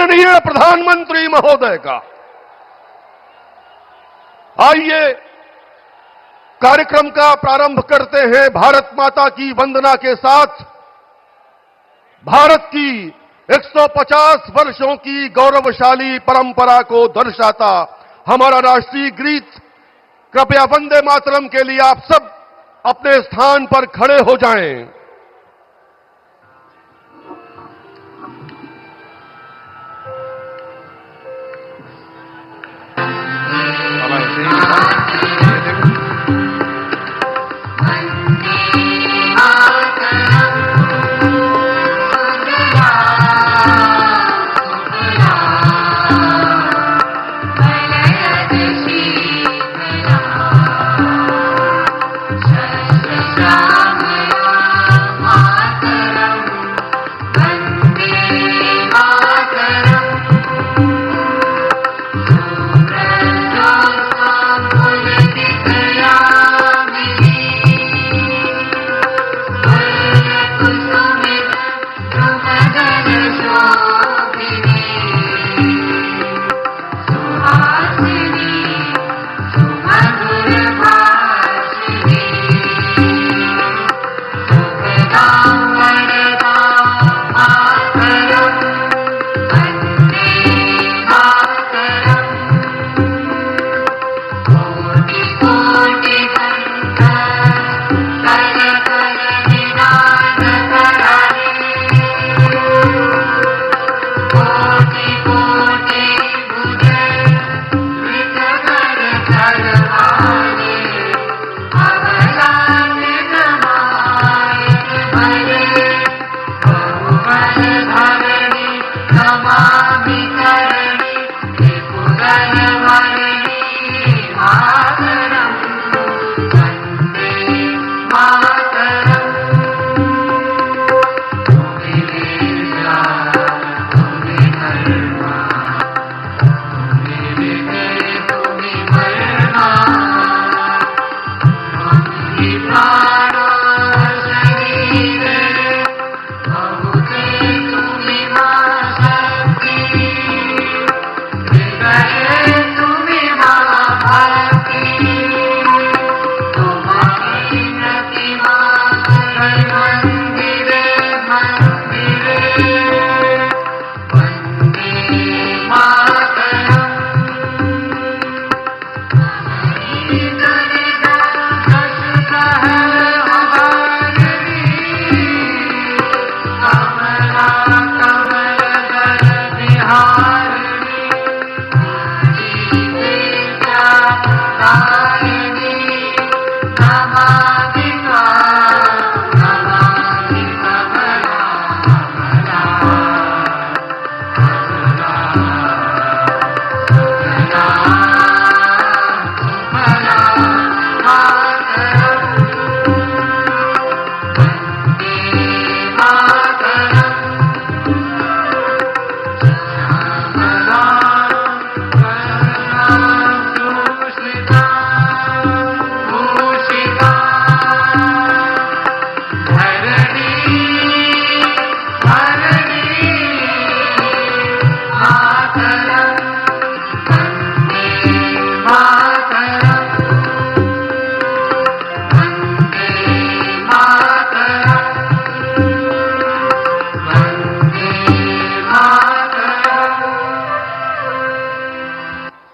माननीय प्रधानमंत्री महोदय का। आइए कार्यक्रम का प्रारंभ करते हैं भारत माता की वंदना के साथ। भारत की 150 वर्षों की गौरवशाली परंपरा को दर्शाता हमारा राष्ट्रीय गीत। कृपया वंदे मातरम के लिए आप सब अपने स्थान पर खड़े हो जाएं।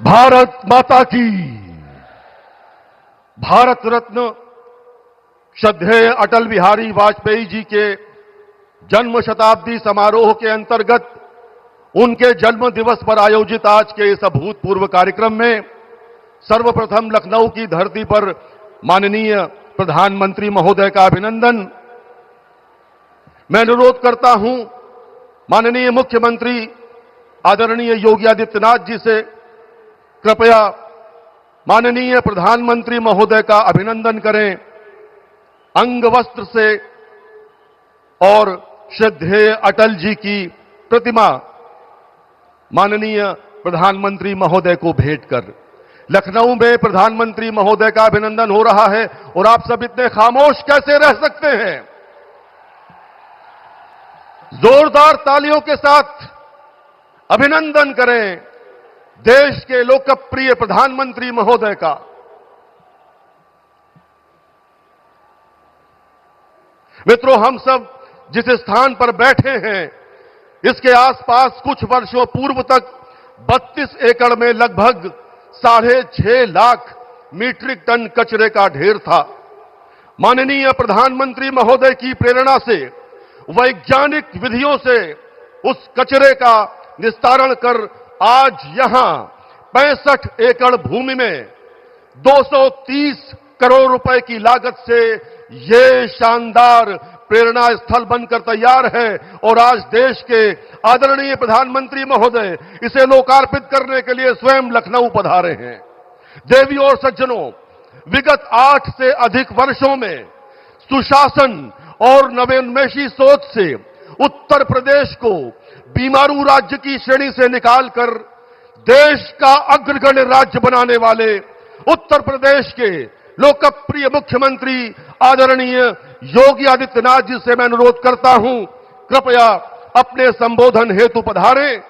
भारत माता की। भारत रत्न श्रद्धेय अटल बिहारी वाजपेयी जी के जन्म शताब्दी समारोह के अंतर्गत उनके जन्म दिवस पर आयोजित आज के इस अभूतपूर्व कार्यक्रम में सर्वप्रथम लखनऊ की धरती पर माननीय प्रधानमंत्री महोदय का अभिनंदन। मैं अनुरोध करता हूं माननीय मुख्यमंत्री आदरणीय योगी आदित्यनाथ जी से कृपया माननीय प्रधानमंत्री महोदय का अभिनंदन करें अंग वस्त्र से और श्रद्धेय अटल जी की प्रतिमा माननीय प्रधानमंत्री महोदय को भेंट कर। लखनऊ में प्रधानमंत्री महोदय का अभिनंदन हो रहा है और आप सब इतने खामोश कैसे रह सकते हैं? जोरदार तालियों के साथ अभिनंदन करें देश के लोकप्रिय प्रधानमंत्री महोदय का। मित्रों, हम सब जिस स्थान पर बैठे हैं, इसके आसपास कुछ वर्षों पूर्व तक 32 एकड़ में लगभग 6.5 लाख मीट्रिक टन कचरे का ढेर था। माननीय प्रधानमंत्री महोदय की प्रेरणा से वैज्ञानिक विधियों से उस कचरे का निस्तारण कर आज यहां 65 एकड़ भूमि में 230 करोड़ रुपए की लागत से ये शानदार प्रेरणा स्थल बनकर तैयार है और आज देश के आदरणीय प्रधानमंत्री महोदय इसे लोकार्पित करने के लिए स्वयं लखनऊ पधारे हैं। देवियों और सज्जनों, विगत 8 से अधिक वर्षों में सुशासन और नवोन्मेषी सोच से उत्तर प्रदेश को बीमारू राज्य की श्रेणी से निकालकर देश का अग्रगण्य राज्य बनाने वाले उत्तर प्रदेश के लोकप्रिय मुख्यमंत्री आदरणीय योगी आदित्यनाथ जी से मैं अनुरोध करता हूं, कृपया अपने संबोधन हेतु पधारें।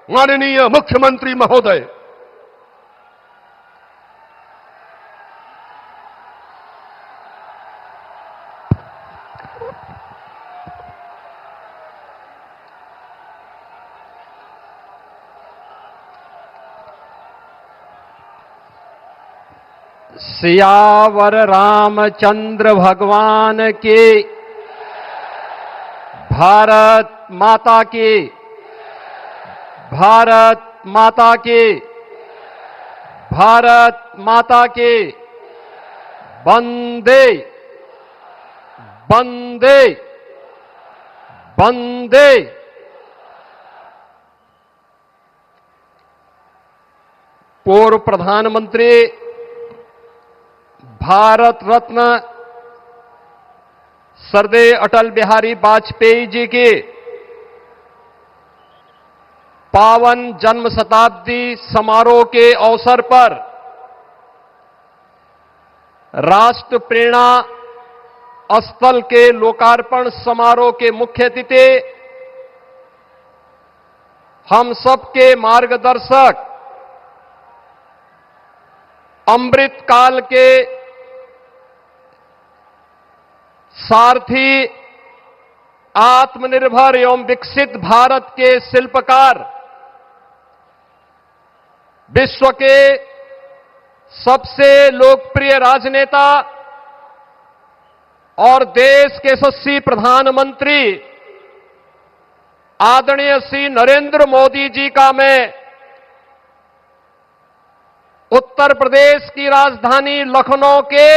माननीय मुख्यमंत्री महोदय। सियावर रामचंद्र भगवान की, भारत माता की, भारत माता की, भारत माता की, वंदे वंदे वंदे। पूर्व प्रधानमंत्री भारत रत्न श्रद्धेय अटल बिहारी वाजपेयी जी की पावन जन्म शताब्दी समारोह के अवसर पर राष्ट्र प्रेरणा स्थल के लोकार्पण समारोह के मुख्य अतिथि, हम सबके मार्गदर्शक, अमृत काल के सारथी, आत्मनिर्भर एवं विकसित भारत के शिल्पकार, विश्व के सबसे लोकप्रिय राजनेता और देश के यशस्वी प्रधानमंत्री आदरणीय श्री नरेंद्र मोदी जी का मैं उत्तर प्रदेश की राजधानी लखनऊ के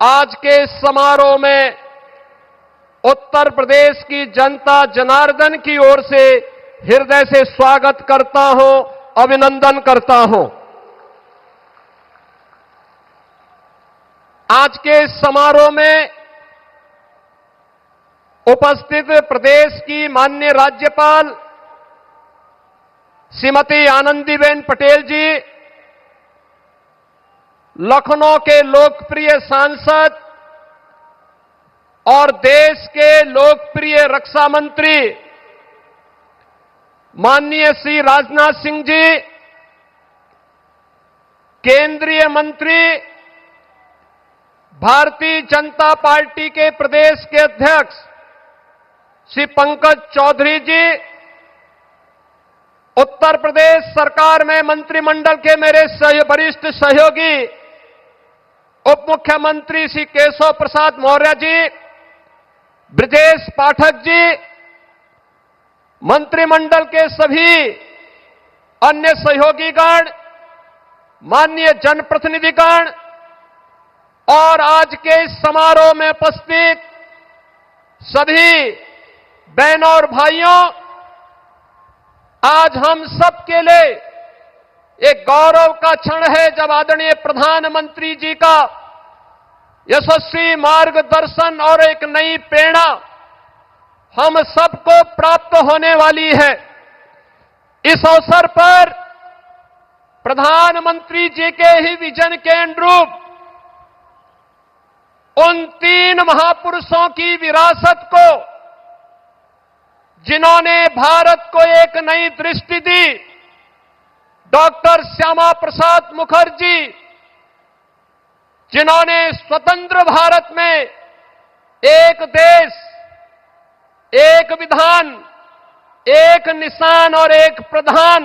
आज के समारोह में उत्तर प्रदेश की जनता जनार्दन की ओर से हृदय से स्वागत करता हूं, अभिनंदन करता हूं। आज के समारोह में उपस्थित प्रदेश की माननीय राज्यपाल श्रीमती आनंदीबेन पटेल जी, लखनऊ के लोकप्रिय सांसद और देश के लोकप्रिय रक्षा मंत्री माननीय श्री राजनाथ सिंह जी, केंद्रीय मंत्री, भारतीय जनता पार्टी के प्रदेश के अध्यक्ष श्री पंकज चौधरी जी, उत्तर प्रदेश सरकार में मंत्रिमंडल के मेरे वरिष्ठ सहयोगी उप मुख्यमंत्री श्री केशव प्रसाद मौर्य जी, ब्रजेश पाठक जी, मंत्रिमंडल के सभी अन्य सहयोगीगण, माननीय जनप्रतिनिधिगण और आज के इस समारोह में उपस्थित सभी बहनों और भाइयों, आज हम सबके लिए एक गौरव का क्षण है जब आदरणीय प्रधानमंत्री जी का यशस्वी मार्गदर्शन और एक नई प्रेरणा हम सबको प्राप्त होने वाली है। इस अवसर पर प्रधानमंत्री जी के ही विजन के अनुरूप उन 3 महापुरुषों की विरासत को जिन्होंने भारत को एक नई दृष्टि दी, डॉक्टर श्यामा प्रसाद मुखर्जी, जिन्होंने स्वतंत्र भारत में एक देश, एक विधान, एक निशान और एक प्रधान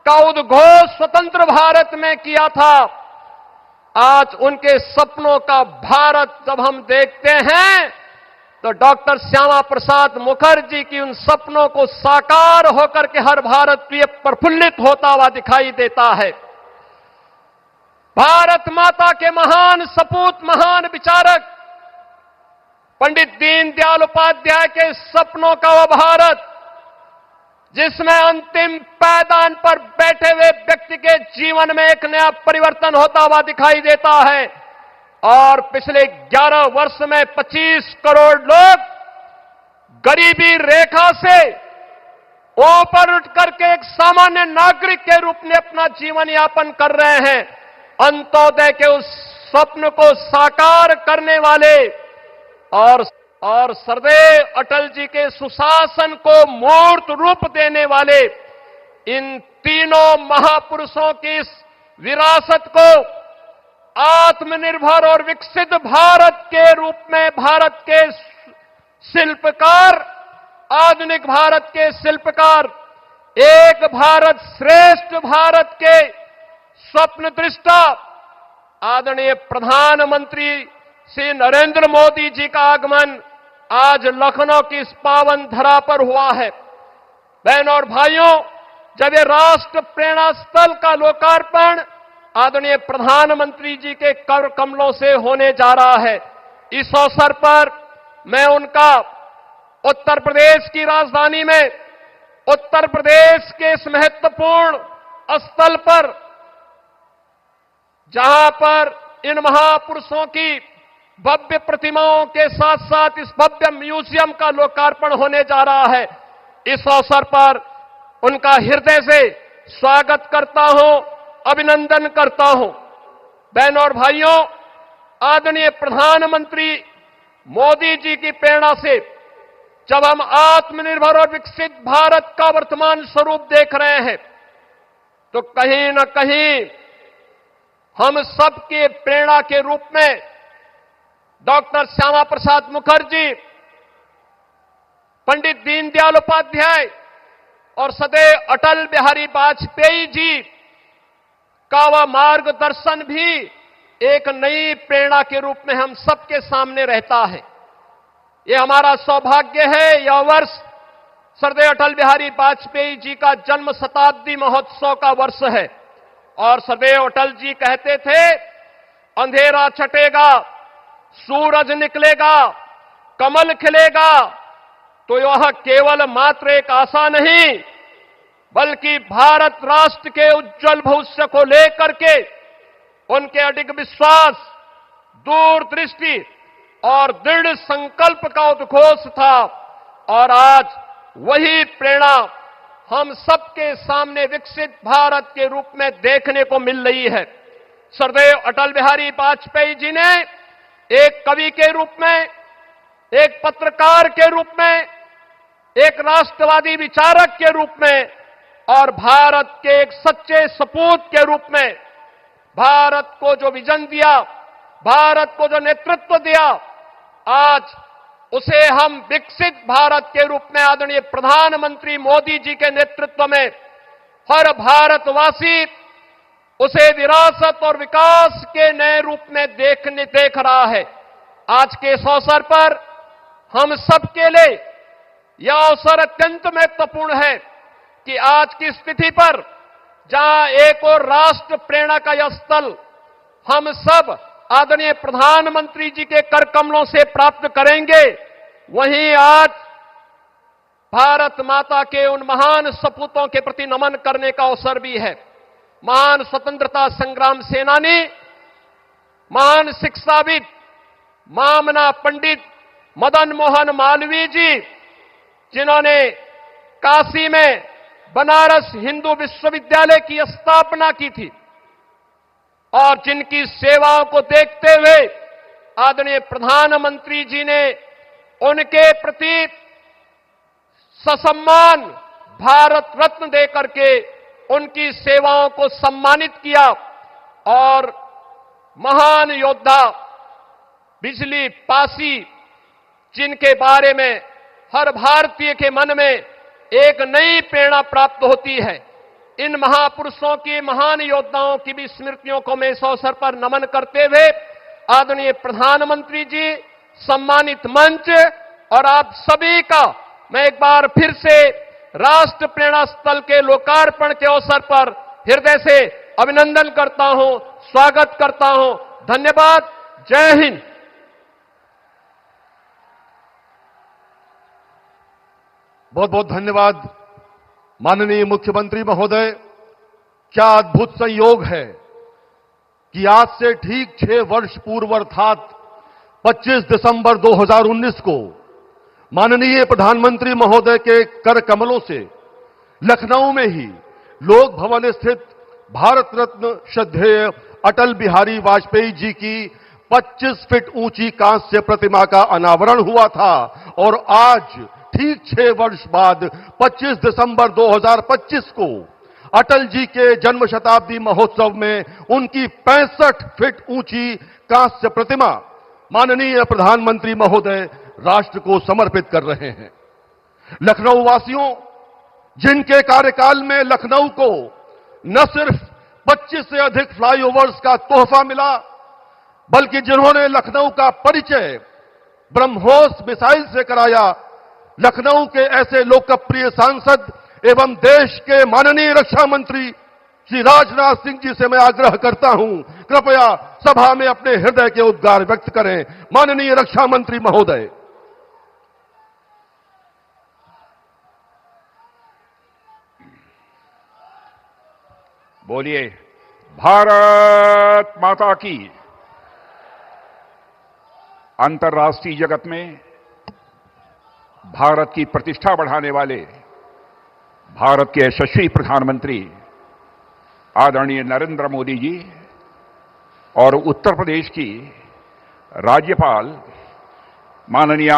का उद्घोष स्वतंत्र भारत में किया था। आज उनके सपनों का भारत जब हम देखते हैं तो डॉक्टर श्यामा प्रसाद मुखर्जी की उन सपनों को साकार होकर के हर भारतीय प्रफुल्लित होता हुआ दिखाई देता है। भारत माता के महान सपूत, महान विचारक पंडित दीनदयाल उपाध्याय के सपनों का वह भारत जिसमें अंतिम पायदान पर बैठे हुए व्यक्ति के जीवन में एक नया परिवर्तन होता हुआ दिखाई देता है और पिछले 11 वर्ष में 25 करोड़ लोग गरीबी रेखा से ऊपर उठ करके एक सामान्य नागरिक के रूप में अपना जीवन यापन कर रहे हैं। अंत्योदय के उस स्वप्न को साकार करने वाले और सरदेव अटल जी के सुशासन को मूर्त रूप देने वाले इन तीनों महापुरुषों की इस विरासत को आत्मनिर्भर और विकसित भारत के रूप में भारत के शिल्पकार, आधुनिक भारत के शिल्पकार, एक भारत श्रेष्ठ भारत के स्वप्न दृष्टा आदरणीय प्रधानमंत्री श्री नरेंद्र मोदी जी का आगमन आज लखनऊ की इस पावन धरा पर हुआ है। बहनों और भाइयों, जब ये राष्ट्र प्रेरणा स्थल का लोकार्पण आदरणीय प्रधानमंत्री जी के कर कमलों से होने जा रहा है, इस अवसर पर मैं उनका उत्तर प्रदेश की राजधानी में उत्तर प्रदेश के इस महत्वपूर्ण स्थल पर जहां पर इन महापुरुषों की भव्य प्रतिमाओं के साथ साथ इस भव्य म्यूजियम का लोकार्पण होने जा रहा है, इस अवसर पर उनका हृदय से स्वागत करता हूं, अभिनंदन करता हूं। बहनों और भाइयों, आदरणीय प्रधानमंत्री मोदी जी की प्रेरणा से जब हम आत्मनिर्भर और विकसित भारत का वर्तमान स्वरूप देख रहे हैं तो कहीं न कहीं हम सबके प्रेरणा के रूप में डॉक्टर श्यामा प्रसाद मुखर्जी, पंडित दीनदयाल उपाध्याय और सदैव अटल बिहारी वाजपेयी जी का वह मार्गदर्शन भी एक नई प्रेरणा के रूप में हम सबके सामने रहता है। ये हमारा सौभाग्य है, यह वर्ष सरदेव अटल बिहारी वाजपेयी जी का जन्म शताब्दी महोत्सव का वर्ष है और सरदेव अटल जी कहते थे, अंधेरा छटेगा, सूरज निकलेगा, कमल खिलेगा, तो यह केवल मात्र एक आशा नहीं बल्कि भारत राष्ट्र के उज्जवल भविष्य को लेकर के उनके अडिग विश्वास, दूरदृष्टि और दृढ़ संकल्प का उद्घोष था और आज वही प्रेरणा हम सबके सामने विकसित भारत के रूप में देखने को मिल रही है। सरदेव अटल बिहारी वाजपेयी जी ने एक कवि के रूप में, एक पत्रकार के रूप में, एक राष्ट्रवादी विचारक के रूप में और भारत के एक सच्चे सपूत के रूप में भारत को जो विजन दिया, भारत को जो नेतृत्व दिया, आज उसे हम विकसित भारत के रूप में आदरणीय प्रधानमंत्री मोदी जी के नेतृत्व में हर भारतवासी उसे विरासत और विकास के नए रूप में देख रहा है। आज के इस अवसर पर हम सबके लिए यह अवसर अत्यंत महत्वपूर्ण है कि आज की स्थिति पर जहां एक और राष्ट्र प्रेरणा का यह स्थल हम सब आदरणीय प्रधानमंत्री जी के कर कमलों से प्राप्त करेंगे, वहीं आज भारत माता के उन महान सपूतों के प्रति नमन करने का अवसर भी है। महान स्वतंत्रता संग्राम सेनानी, महान शिक्षाविद, मामना पंडित मदन मोहन मालवीय जी, जिन्होंने काशी में बनारस हिंदू विश्वविद्यालय की स्थापना की थी और जिनकी सेवाओं को देखते हुए आदरणीय प्रधानमंत्री जी ने उनके प्रति ससम्मान भारत रत्न देकर के उनकी सेवाओं को सम्मानित किया और महान योद्धा बिजली पासी, जिनके बारे में हर भारतीय के मन में एक नई प्रेरणा प्राप्त होती है, इन महापुरुषों की, महान योद्धाओं की भी स्मृतियों को मैं इस अवसर पर नमन करते हुए आदरणीय प्रधानमंत्री जी, सम्मानित मंच और आप सभी का मैं एक बार फिर से राष्ट्र प्रेरणा स्थल के लोकार्पण के अवसर पर हृदय से अभिनंदन करता हूं, स्वागत करता हूं। धन्यवाद। जय हिंद। बहुत बहुत धन्यवाद माननीय मुख्यमंत्री महोदय। क्या अद्भुत संयोग है कि आज से ठीक 6 वर्ष पूर्व अर्थात 25 दिसंबर 2019 को माननीय प्रधानमंत्री महोदय के कर कमलों से लखनऊ में ही लोक भवन स्थित भारत रत्न श्रद्धेय अटल बिहारी वाजपेयी जी की 25 फीट ऊंची कांस्य प्रतिमा का अनावरण हुआ था और आज ठीक 6 वर्ष बाद 25 दिसंबर 2025 को अटल जी के जन्म शताब्दी महोत्सव में उनकी 65 फीट ऊंची कांस्य प्रतिमा माननीय प्रधानमंत्री महोदय राष्ट्र को समर्पित कर रहे हैं। लखनऊ वासियों, जिनके कार्यकाल में लखनऊ को न सिर्फ 25 से अधिक फ्लाईओवर्स का तोहफा मिला, बल्कि जिन्होंने लखनऊ का परिचय ब्रह्मोस मिसाइल से कराया, लखनऊ के ऐसे लोकप्रिय सांसद एवं देश के माननीय रक्षा मंत्री श्री राजनाथ सिंह जी से मैं आग्रह करता हूं, कृपया सभा में अपने हृदय के उद्गार व्यक्त करें। माननीय रक्षा मंत्री महोदय। बोलिए भारत माता की। अंतर्राष्ट्रीय जगत में भारत की प्रतिष्ठा बढ़ाने वाले भारत के यशस्वी प्रधानमंत्री आदरणीय नरेंद्र मोदी जी और उत्तर प्रदेश की राज्यपाल माननीय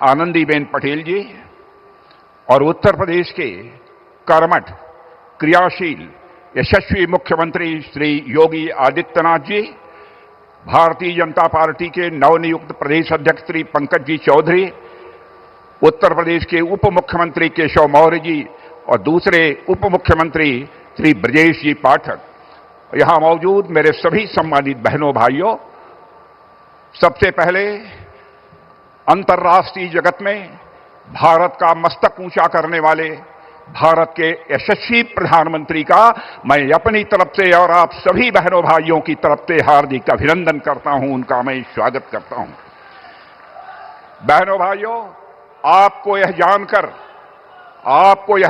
आनंदीबेन पटेल जी और उत्तर प्रदेश के कर्मठ, क्रियाशील, यशस्वी मुख्यमंत्री श्री योगी आदित्यनाथ जी, भारतीय जनता पार्टी के नवनियुक्त प्रदेश अध्यक्ष श्री पंकज जी चौधरी, उत्तर प्रदेश के उप मुख्यमंत्री केशव मौर्य जी और दूसरे उप मुख्यमंत्री श्री ब्रजेश जी पाठक, यहां मौजूद मेरे सभी सम्मानित बहनों भाइयों, सबसे पहले अंतर्राष्ट्रीय जगत में भारत का मस्तक ऊंचा करने वाले भारत के यशस्वी प्रधानमंत्री का मैं अपनी तरफ से और आप सभी बहनों भाइयों की तरफ से हार्दिक अभिनंदन करता हूं, उनका मैं स्वागत करता हूं। बहनों भाइयों, आपको यह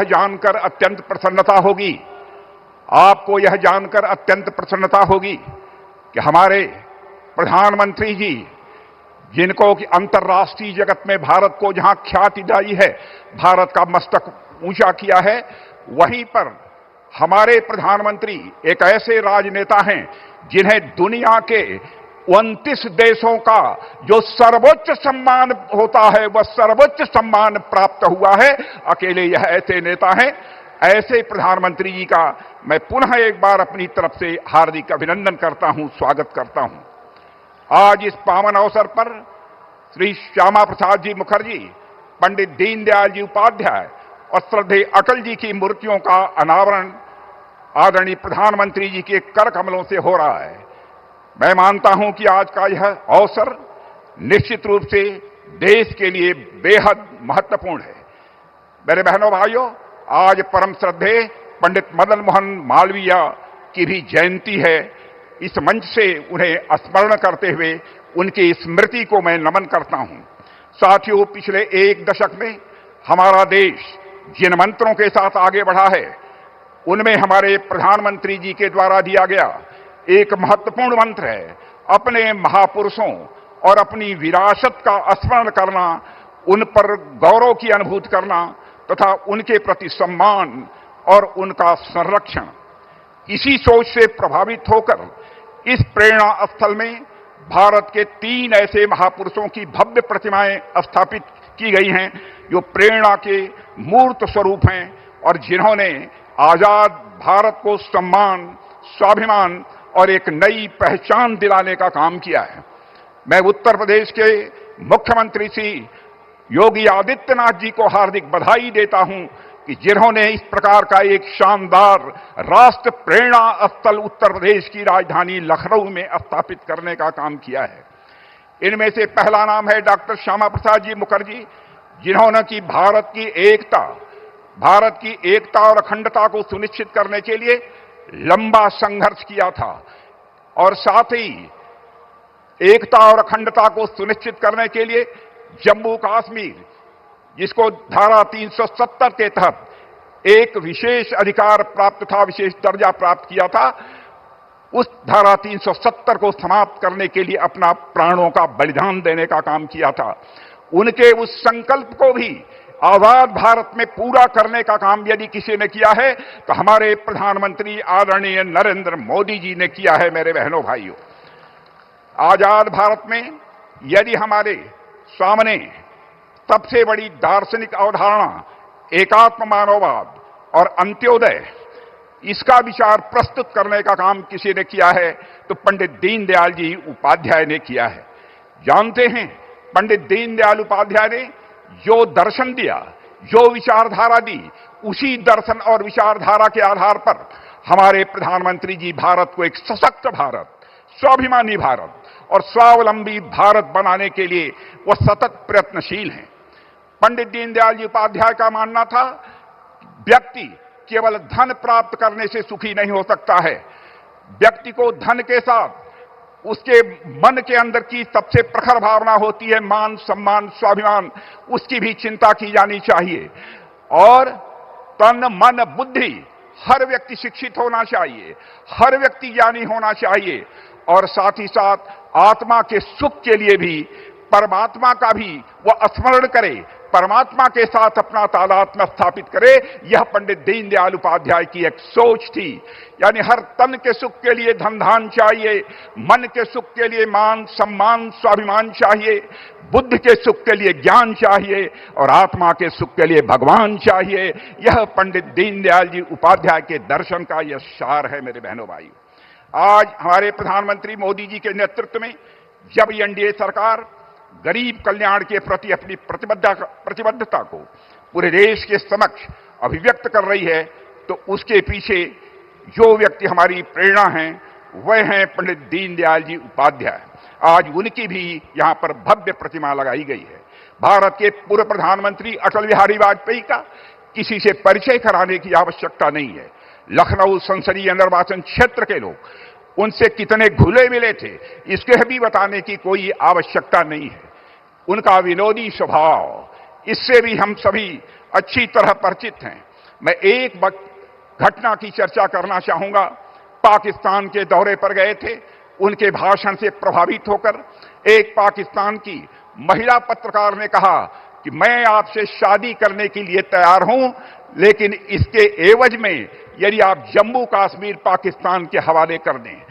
जानकर अत्यंत प्रसन्नता होगी कि हमारे प्रधानमंत्री जी, जिनको कि अंतर्राष्ट्रीय जगत में भारत को जहां ख्याति दिलाई है, भारत का मस्तक ऊंचा किया है, वहीं पर हमारे प्रधानमंत्री एक ऐसे राजनेता हैं जिन्हें दुनिया के 29 देशों का जो सर्वोच्च सम्मान होता है वह सर्वोच्च सम्मान प्राप्त हुआ है। अकेले यह ऐसे नेता हैं। ऐसे प्रधानमंत्री जी का मैं पुनः एक बार अपनी तरफ से हार्दिक अभिनंदन करता हूं, स्वागत करता हूं। आज इस पावन अवसर पर श्री श्यामा प्रसाद जी मुखर्जी, पंडित दीनदयाल जी उपाध्याय और श्रद्धेय अटल जी की मूर्तियों का अनावरण आदरणीय प्रधानमंत्री जी के कर कमलों से हो रहा है। मैं मानता हूं कि आज का यह अवसर निश्चित रूप से देश के लिए बेहद महत्वपूर्ण है। मेरे बहनों भाइयों, आज परम श्रद्धेय पंडित मदन मोहन मालवीय की भी जयंती है। इस मंच से उन्हें स्मरण करते हुए उनकी स्मृति को मैं नमन करता हूं। साथियों, पिछले 1 दशक में हमारा देश जिन मंत्रों के साथ आगे बढ़ा है, उनमें हमारे प्रधानमंत्री जी के द्वारा दिया गया एक महत्वपूर्ण मंत्र है, अपने महापुरुषों और अपनी विरासत का स्मरण करना, उन पर गौरव की अनुभूति करना तथा उनके प्रति सम्मान और उनका संरक्षण। इसी सोच से प्रभावित होकर इस प्रेरणा स्थल में भारत के 3 ऐसे महापुरुषों की भव्य प्रतिमाएं स्थापित की गई हैं जो प्रेरणा के मूर्त स्वरूप हैं और जिन्होंने आजाद भारत को सम्मान, स्वाभिमान और एक नई पहचान दिलाने का काम किया है। मैं उत्तर प्रदेश के मुख्यमंत्री श्री योगी आदित्यनाथ जी को हार्दिक बधाई देता हूं कि जिन्होंने इस प्रकार का एक शानदार राष्ट्र प्रेरणा स्थल उत्तर प्रदेश की राजधानी लखनऊ में स्थापित करने का काम किया है। इनमें से पहला नाम है डॉक्टर श्यामा प्रसाद जी मुखर्जी, जिन्होंने की भारत की एकता और अखंडता को सुनिश्चित करने के लिए लंबा संघर्ष किया था और साथ ही एकता और अखंडता को सुनिश्चित करने के लिए जम्मू कश्मीर, जिसको धारा 370 के तहत एक विशेष अधिकार प्राप्त था, विशेष दर्जा प्राप्त किया था, उस धारा 370 को समाप्त करने के लिए अपना प्राणों का बलिदान देने का काम किया था। उनके उस संकल्प को भी आजाद भारत में पूरा करने का काम यदि किसी ने किया है तो हमारे प्रधानमंत्री आदरणीय नरेंद्र मोदी जी ने किया है। मेरे बहनों भाइयों, आजाद भारत में यदि हमारे सामने सबसे बड़ी दार्शनिक अवधारणा एकात्म मानववाद और अंत्योदय, इसका विचार प्रस्तुत करने का काम किसी ने किया है तो पंडित दीनदयाल जी उपाध्याय ने किया है। जानते हैं, पंडित दीनदयाल उपाध्याय ने जो दर्शन दिया, जो विचारधारा दी, उसी दर्शन और विचारधारा के आधार पर हमारे प्रधानमंत्री जी भारत को एक सशक्त भारत, स्वाभिमानी भारत और स्वावलंबी भारत बनाने के लिए वो सतत प्रयत्नशील हैं। पंडित दीनदयाल जी उपाध्याय का मानना था, व्यक्ति केवल धन प्राप्त करने से सुखी नहीं हो सकता है। व्यक्ति को धन के साथ उसके मन के अंदर की सबसे प्रखर भावना होती है मान, सम्मान, स्वाभिमान, उसकी भी चिंता की जानी चाहिए। और तन, मन, बुद्धि, हर व्यक्ति शिक्षित होना चाहिए, हर व्यक्ति ज्ञानी होना चाहिए और साथ ही साथ आत्मा के सुख के लिए भी परमात्मा का भी वह स्मरण करे, परमात्मा के साथ अपना तादात्म्य स्थापित करे। यह पंडित दीनदयाल उपाध्याय की एक सोच थी। यानी हर तन के सुख के लिए धन धान चाहिए, मन के सुख के लिए मान, सम्मान, स्वाभिमान चाहिए, बुद्धि के सुख के लिए ज्ञान चाहिए और आत्मा के सुख के लिए भगवान चाहिए। यह पंडित दीनदयाल जी उपाध्याय के दर्शन का यह सार है। मेरे बहनों भाइयों, आज हमारे प्रधानमंत्री मोदी जी के नेतृत्व में जब एनडीए सरकार गरीब कल्याण के प्रति अपनी प्रतिबद्धता को पूरे देश के समक्ष अभिव्यक्त कर रही है तो उसके पीछे जो व्यक्ति हमारी प्रेरणा हैं वह हैं पंडित दीनदयाल जी उपाध्याय। आज उनकी भी यहां पर भव्य प्रतिमा लगाई गई है। भारत के पूर्व प्रधानमंत्री अटल बिहारी वाजपेयी का किसी से परिचय कराने की आवश्यकता नहीं है। लखनऊ संसदीय निर्वाचन क्षेत्र के लोग उनसे कितने घुले मिले थे इसके भी बताने की कोई आवश्यकता नहीं है। उनका विनोदी स्वभाव, इससे भी हम सभी अच्छी तरह परिचित हैं। मैं एक घटना की चर्चा करना चाहूंगा। पाकिस्तान के दौरे पर गए थे, उनके भाषण से प्रभावित होकर एक पाकिस्तान की महिला पत्रकार ने कहा कि मैं आपसे शादी करने के लिए तैयार हूं, लेकिन इसके एवज में यदि आप जम्मू कश्मीर पाकिस्तान के हवाले कर दें।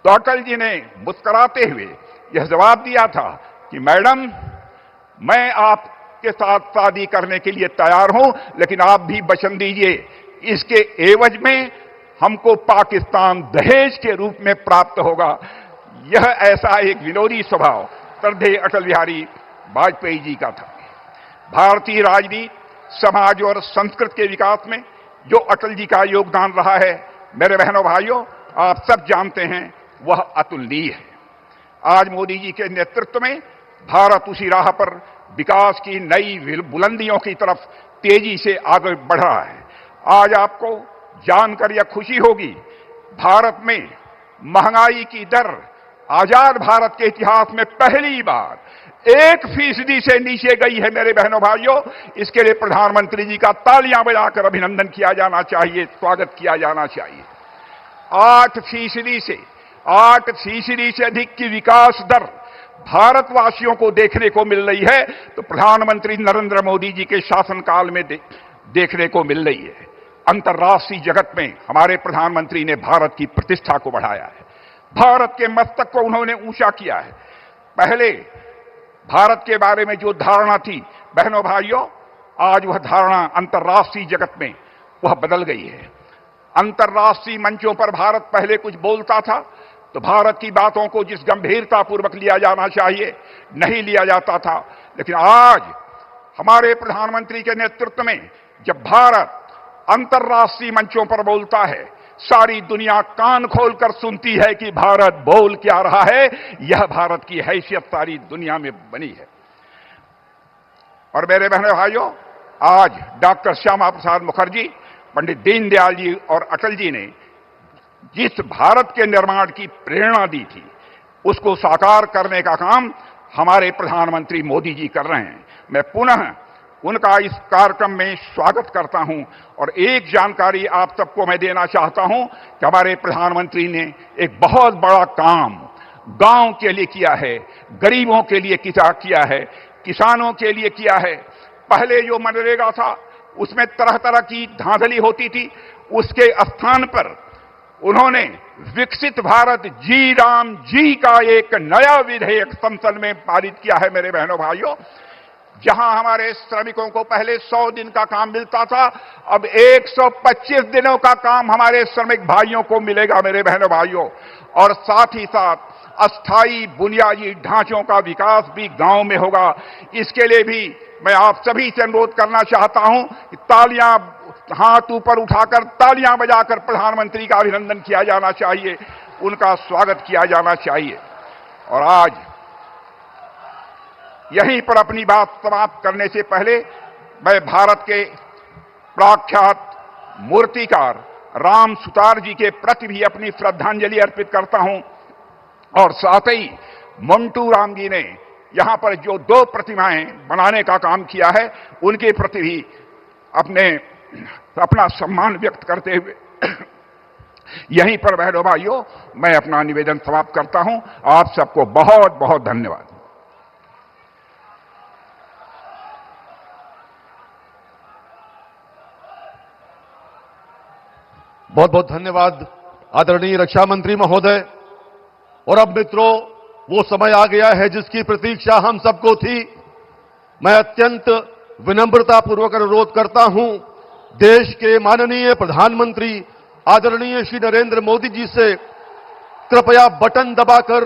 तो अटल जी ने मुस्कुराते हुए यह जवाब दिया था कि मैडम, मैं आपके साथ शादी करने के लिए तैयार हूं, लेकिन आप भी वचन दीजिए, इसके एवज में हमको पाकिस्तान दहेज के रूप में प्राप्त होगा। यह ऐसा एक विनोदी स्वभाव श्रद्धेय अटल बिहारी वाजपेयी जी का था। भारतीय राजनीति, समाज और संस्कृति के विकास में जो अटल जी का योगदान रहा है, मेरे बहनों भाइयों, आप सब जानते हैं, वह अतुलनीय है। आज मोदी जी के नेतृत्व में भारत उसी राह पर विकास की नई बुलंदियों की तरफ तेजी से आगे बढ़ रहा है। आज आपको जानकर यह खुशी होगी, भारत में महंगाई की दर आजाद भारत के इतिहास में पहली बार 1% से नीचे गई है। मेरे बहनों भाइयों, इसके लिए प्रधानमंत्री जी का तालियां बजाकर अभिनंदन किया जाना चाहिए, स्वागत किया जाना चाहिए। 8% से अधिक की विकास दर भारतवासियों को देखने को मिल रही है तो प्रधानमंत्री नरेंद्र मोदी जी के शासनकाल में देखने को मिल रही है। अंतर्राष्ट्रीय जगत में हमारे प्रधानमंत्री ने भारत की प्रतिष्ठा को बढ़ाया है, भारत के मस्तक को उन्होंने ऊंचा किया है। पहले भारत के बारे में जो धारणा थी, बहनों भाइयों, आज वह धारणा अंतर्राष्ट्रीय जगत में वह बदल गई है। अंतर्राष्ट्रीय मंचों पर भारत पहले कुछ बोलता था तो भारत की बातों को जिस गंभीरतापूर्वक लिया जाना चाहिए नहीं लिया जाता था, लेकिन आज हमारे प्रधानमंत्री के नेतृत्व में जब भारत अंतर्राष्ट्रीय मंचों पर बोलता है, सारी दुनिया कान खोलकर सुनती है कि भारत बोल क्या रहा है। यह भारत की हैसियत सारी दुनिया में बनी है। और मेरे बहनों भाइयों, आज डॉक्टर श्यामा प्रसाद मुखर्जी, पंडित दीनदयाल जी और अटल जी ने जिस भारत के निर्माण की प्रेरणा दी थी, उसको साकार करने का काम हमारे प्रधानमंत्री मोदी जी कर रहे हैं। मैं पुनः उनका इस कार्यक्रम में स्वागत करता हूं और एक जानकारी आप सबको मैं देना चाहता हूं कि हमारे प्रधानमंत्री ने एक बहुत बड़ा काम गांव के लिए किया है, गरीबों के लिए किया है, किसानों के लिए किया है। पहले जो मनरेगा था उसमें तरह तरह की धांधली होती थी, उसके स्थान पर उन्होंने विकसित भारत जी राम जी का एक नया विधेयक संसद में पारित किया है। मेरे बहनों भाइयों, जहां हमारे श्रमिकों को पहले 100 दिन का काम मिलता था, अब 125 दिनों का काम हमारे श्रमिक भाइयों को मिलेगा। मेरे बहनों भाइयों, और साथ ही साथ अस्थायी बुनियादी ढांचों का विकास भी गांव में होगा। इसके लिए भी मैं आप सभी से अनुरोध करना चाहता हूं कि तालियां, हाथ ऊपर उठाकर तालियां बजाकर प्रधानमंत्री का अभिनंदन किया जाना चाहिए, उनका स्वागत किया जाना चाहिए। और आज यहीं पर अपनी बात समाप्त करने से पहले मैं भारत के प्रख्यात मूर्तिकार राम सुतार जी के प्रति भी अपनी श्रद्धांजलि अर्पित करता हूं। और साथ ही मंटू राम जी ने यहां पर जो 2 प्रतिमाएं बनाने का काम किया है, उनके प्रति भी अपना सम्मान व्यक्त करते हुए यहीं पर बहनों भाइयों मैं अपना निवेदन समाप्त करता हूं। आप सबको बहुत बहुत धन्यवाद। बहुत बहुत धन्यवाद आदरणीय रक्षा मंत्री महोदय। और अब मित्रों, वो समय आ गया है जिसकी प्रतीक्षा हम सबको थी। मैं अत्यंत विनम्रता पूर्वक अनुरोध करता हूं देश के माननीय प्रधानमंत्री आदरणीय श्री नरेंद्र मोदी जी से कृपया बटन दबाकर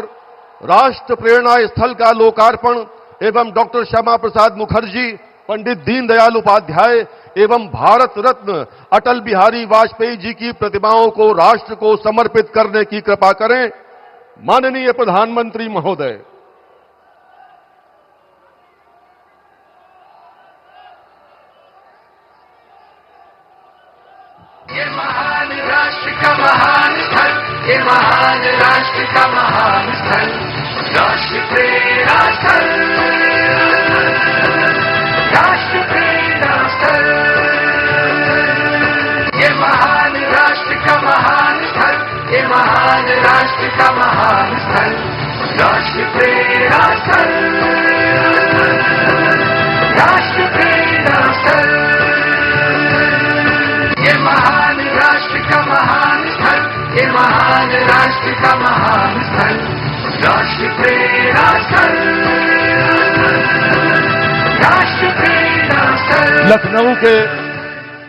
राष्ट्र प्रेरणा स्थल का लोकार्पण एवं डॉक्टर श्यामा प्रसाद मुखर्जी, पंडित दीनदयाल उपाध्याय एवं भारत रत्न अटल बिहारी वाजपेयी जी की प्रतिमाओं को राष्ट्र को समर्पित करने की कृपा करें। माननीय प्रधानमंत्री महोदय। ये महान राष्ट्र का महान स्थल, ये महान राष्ट्र का महान स्थल, राष्ट्र प्रेरणा स्थल, राष्ट्र प्रेरणा स्थल। ये महान राष्ट्र का महान स्थल, ये महान राष्ट्र का महान स्थल, राष्ट्र प्रेरणा स्थल, राष्ट्र प्रेरणा स्थल। ये महान राष्ट्र का महान स्थल, ये महान राष्ट्र का महान स्थल, राष्ट्र प्रेरणा स्थल, राष्ट्र प्रेरणा स्थल। लखनऊ के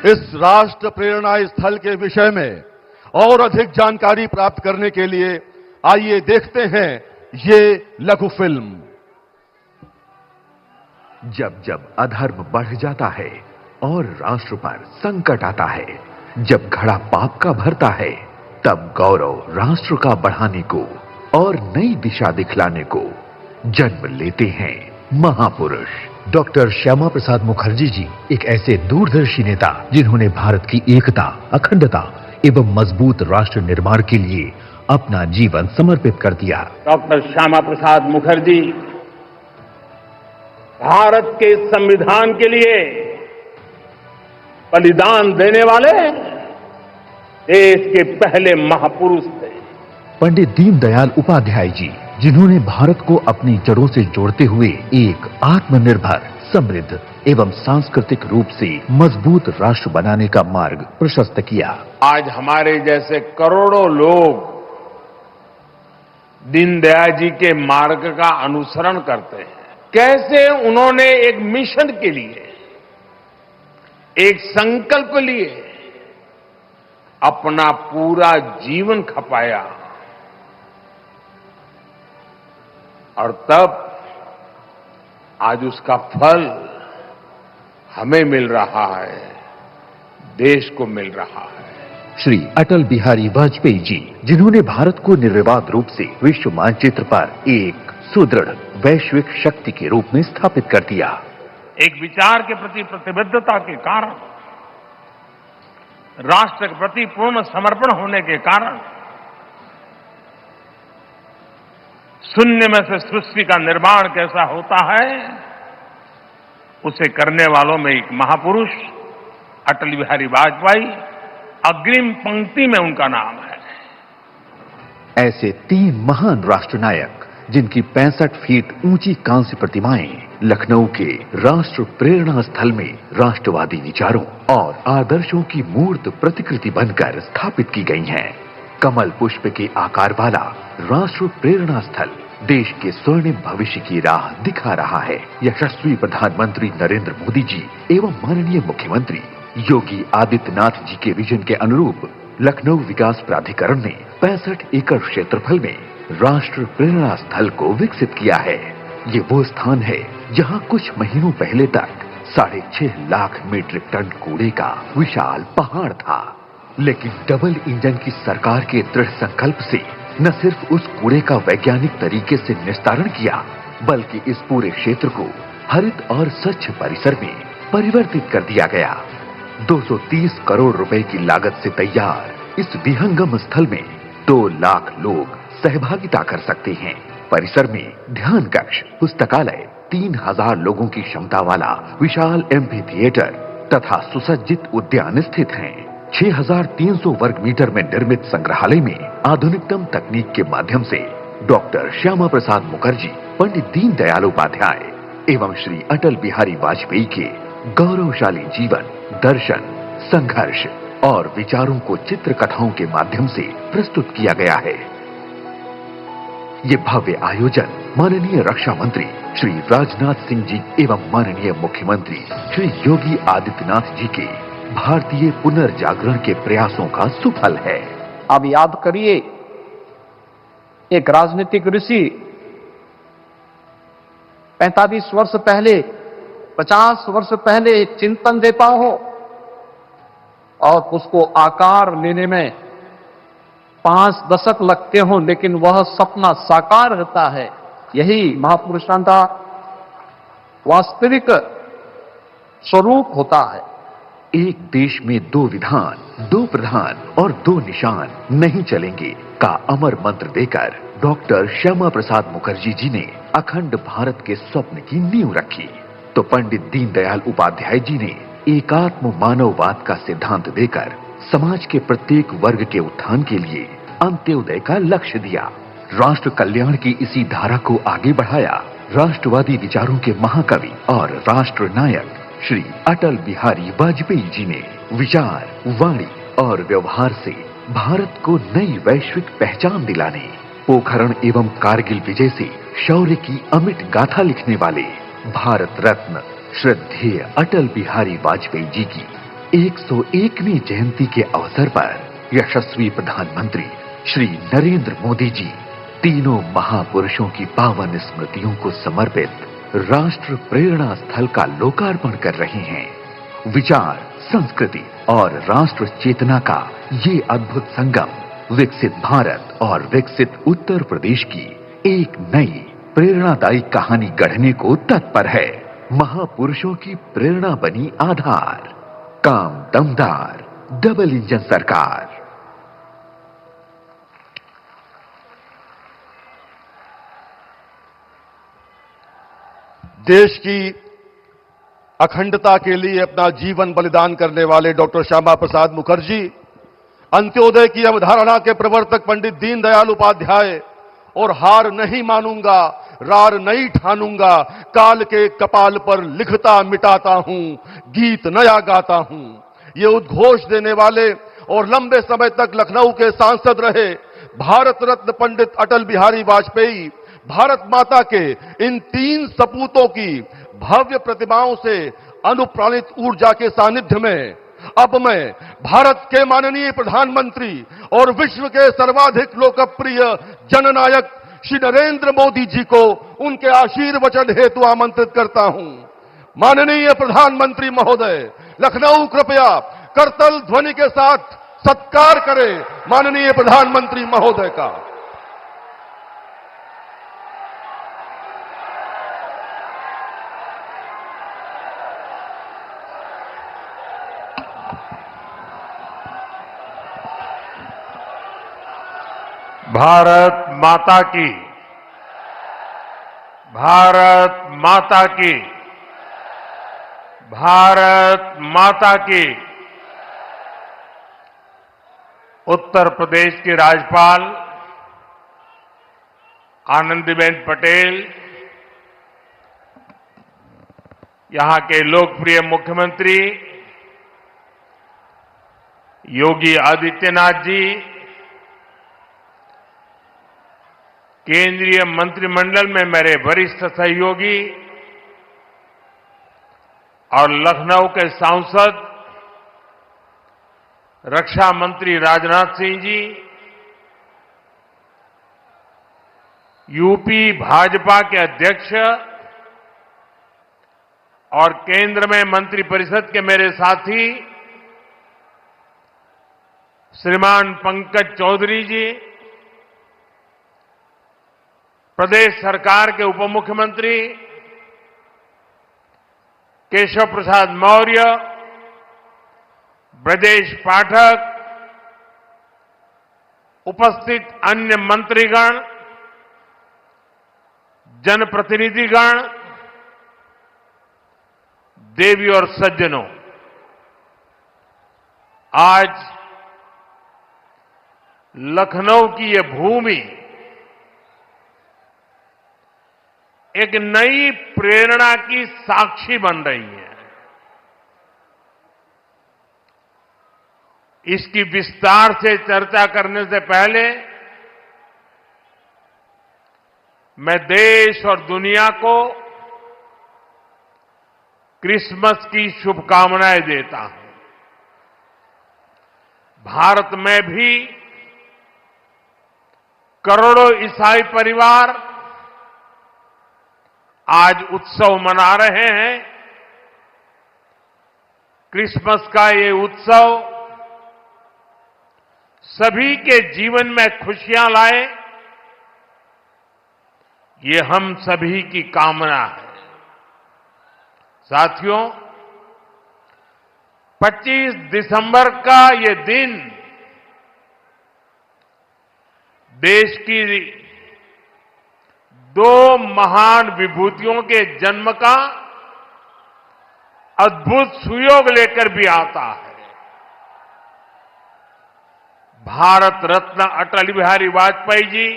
इस राष्ट्र प्रेरणा स्थल के विषय में और अधिक जानकारी प्राप्त करने के लिए आइए देखते हैं ये लघु फिल्म। जब जब अधर्म बढ़ जाता है और राष्ट्र पर संकट आता है, जब घड़ा पाप का भरता है, तब गौरव राष्ट्र का बढ़ाने को और नई दिशा दिखलाने को जन्म लेते हैं महापुरुष। डॉक्टर श्यामा प्रसाद मुखर्जी जी एक ऐसे दूरदर्शी नेता जिन्होंने भारत की एकता, अखंडता एवं मजबूत राष्ट्र निर्माण के लिए अपना जीवन समर्पित कर दिया। डॉक्टर श्यामा प्रसाद मुखर्जी भारत के संविधान के लिए बलिदान देने वाले देश के पहले महापुरुष थे। पंडित दीनदयाल उपाध्याय जी जिन्होंने भारत को अपनी जड़ों से जोड़ते हुए एक आत्मनिर्भर, समृद्ध एवं सांस्कृतिक रूप से मजबूत राष्ट्र बनाने का मार्ग प्रशस्त किया। आज हमारे जैसे करोड़ों लोग दीनदयाल जी के मार्ग का अनुसरण करते हैं। कैसे उन्होंने एक मिशन के लिए एक संकल्प लिए अपना पूरा जीवन खपाया और तब आज उसका फल हमें मिल रहा है, देश को मिल रहा है। श्री अटल बिहारी वाजपेयी जी, जिन्होंने भारत को निर्विवाद रूप से विश्व मानचित्र पर एक सुदृढ़ वैश्विक शक्ति के रूप में स्थापित कर दिया। एक विचार के प्रति प्रतिबद्धता के कारण, राष्ट्र के प्रति पूर्ण समर्पण होने के कारण शून्य में से सृष्टि का निर्माण कैसा होता है, उसे करने वालों में एक महापुरुष अटल बिहारी वाजपेयी अग्रिम पंक्ति में उनका नाम है। ऐसे 3 महान राष्ट्रनायक जिनकी 65 फीट ऊंची कांस्य प्रतिमाएं लखनऊ के राष्ट्र प्रेरणा स्थल में राष्ट्रवादी विचारों और आदर्शों की मूर्त प्रतिकृति बनकर स्थापित की गई हैं। कमल पुष्प के आकार वाला राष्ट्र प्रेरणा स्थल देश के स्वर्णिम भविष्य की राह दिखा रहा है। यशस्वी प्रधानमंत्री नरेंद्र मोदी जी एवं माननीय मुख्यमंत्री योगी आदित्यनाथ जी के विजन के अनुरूप लखनऊ विकास प्राधिकरण ने 65 एकड़ क्षेत्रफल में राष्ट्र प्रेरणा स्थल को विकसित किया है। ये वो स्थान है जहां कुछ महीनों पहले तक 6.5 लाख मीट्रिक टन कूड़े का विशाल पहाड़ था, लेकिन डबल इंजन की सरकार के दृढ़ संकल्प से न सिर्फ उस कूड़े का वैज्ञानिक तरीके से निस्तारण किया, बल्कि इस पूरे क्षेत्र को हरित और स्वच्छ परिसर में परिवर्तित कर दिया गया। 230 करोड़ रुपए की लागत से तैयार इस विहंगम स्थल में 2 लाख लोग सहभागिता कर सकते हैं। परिसर में ध्यान कक्ष, पुस्तकालय, 3000 लोगों की क्षमता वाला विशाल एम्फी थिएटर तथा सुसज्जित उद्यान स्थित हैं। 6300 वर्ग मीटर में निर्मित संग्रहालय में आधुनिकतम तकनीक के माध्यम से डॉक्टर श्यामा प्रसाद मुखर्जी, पंडित दीनदयाल उपाध्याय एवं श्री अटल बिहारी वाजपेयी के गौरवशाली जीवन, दर्शन, संघर्ष और विचारों को चित्रकथाओं के माध्यम से प्रस्तुत किया गया है। ये भव्य आयोजन माननीय रक्षा मंत्री श्री राजनाथ सिंह जी एवं माननीय मुख्यमंत्री श्री योगी आदित्यनाथ जी के भारतीय पुनर्जागरण के प्रयासों का सुफल है। अब याद करिए, एक राजनीतिक ऋषि 45 वर्ष पहले, 50 वर्ष पहले चिंतन देता हो और उसको आकार लेने में 5 दशक लगते हो, लेकिन वह सपना साकार होता है। यही महापुरुषों का वास्तविक स्वरूप होता है। एक देश में 2 विधान, 2 प्रधान और 2 निशान नहीं चलेंगे का अमर मंत्र देकर डॉक्टर श्यामा प्रसाद मुखर्जी जी ने अखंड भारत के स्वप्न की नींव रखी, तो पंडित दीनदयाल उपाध्याय जी ने एकात्म मानववाद का सिद्धांत देकर समाज के प्रत्येक वर्ग के उत्थान के लिए अंत्योदय का लक्ष्य दिया। राष्ट्र कल्याण की इसी धारा को आगे बढ़ाया राष्ट्रवादी विचारों के महाकवि और राष्ट्र नायक श्री अटल बिहारी वाजपेयी जी ने। विचार, वाणी और व्यवहार से भारत को नई वैश्विक पहचान दिलाने, पोखरण एवं कारगिल विजय से शौर्य की अमिट गाथा लिखने वाले भारत रत्न श्रद्धेय अटल बिहारी वाजपेयी जी की 101वीं जयंती के अवसर पर यशस्वी प्रधानमंत्री श्री नरेंद्र मोदी जी तीनों महापुरुषों की पावन स्मृतियों को समर्पित राष्ट्र प्रेरणा स्थल का लोकार्पण कर रहे हैं। विचार, संस्कृति और राष्ट्र चेतना का ये अद्भुत संगम विकसित भारत और विकसित उत्तर प्रदेश की एक नई प्रेरणादायी कहानी गढ़ने को तत्पर है। महापुरुषों की प्रेरणा बनी आधार, काम दमदार डबल इंजन सरकार। देश की अखंडता के लिए अपना जीवन बलिदान करने वाले डॉक्टर श्यामा प्रसाद मुखर्जी, अंत्योदय की अवधारणा के प्रवर्तक पंडित दीनदयाल उपाध्याय और हार नहीं मानूंगा, रार नहीं ठानूंगा, काल के कपाल पर लिखता मिटाता हूं, गीत नया गाता हूं, ये उद्घोष देने वाले और लंबे समय तक लखनऊ के सांसद रहे भारत रत्न पंडित अटल बिहारी वाजपेयी भारत माता के इन 3 सपूतों की भव्य प्रतिमाओं से अनुप्राणित ऊर्जा के सानिध्य में अब मैं भारत के माननीय प्रधानमंत्री और विश्व के सर्वाधिक लोकप्रिय जननायक श्री नरेंद्र मोदी जी को उनके आशीर्वचन हेतु आमंत्रित करता हूं। माननीय प्रधानमंत्री महोदय, लखनऊ कृपया करतल ध्वनि के साथ सत्कार करें माननीय प्रधानमंत्री महोदय का। भारत माता की, भारत माता की, भारत माता की। उत्तर प्रदेश की राज्यपाल आनंदीबेन पटेल, यहां के लोकप्रिय मुख्यमंत्री योगी आदित्यनाथ जी, केंद्रीय मंत्रिमंडल में मेरे वरिष्ठ सहयोगी और लखनऊ के सांसद रक्षा मंत्री राजनाथ सिंह जी, यूपी भाजपा के अध्यक्ष और केंद्र में मंत्रिपरिषद के मेरे साथी श्रीमान पंकज चौधरी जी, प्रदेश सरकार के उप मुख्यमंत्री केशव प्रसाद मौर्य, ब्रजेश पाठक, उपस्थित अन्य मंत्रीगण, जनप्रतिनिधिगण, देवी और सज्जनों, आज लखनऊ की ये भूमि एक नई प्रेरणा की साक्षी बन रही है। इसकी विस्तार से चर्चा करने से पहले मैं देश और दुनिया को क्रिसमस की शुभकामनाएं देता हूं। भारत में भी करोड़ों ईसाई परिवार आज उत्सव मना रहे हैं। क्रिसमस का ये उत्सव सभी के जीवन में खुशियां लाए, ये हम सभी की कामना है। साथियों, 25 दिसंबर का ये दिन देश की दो महान विभूतियों के जन्म का अद्भुत सुयोग लेकर भी आता है। भारत रत्न अटल बिहारी वाजपेयी जी,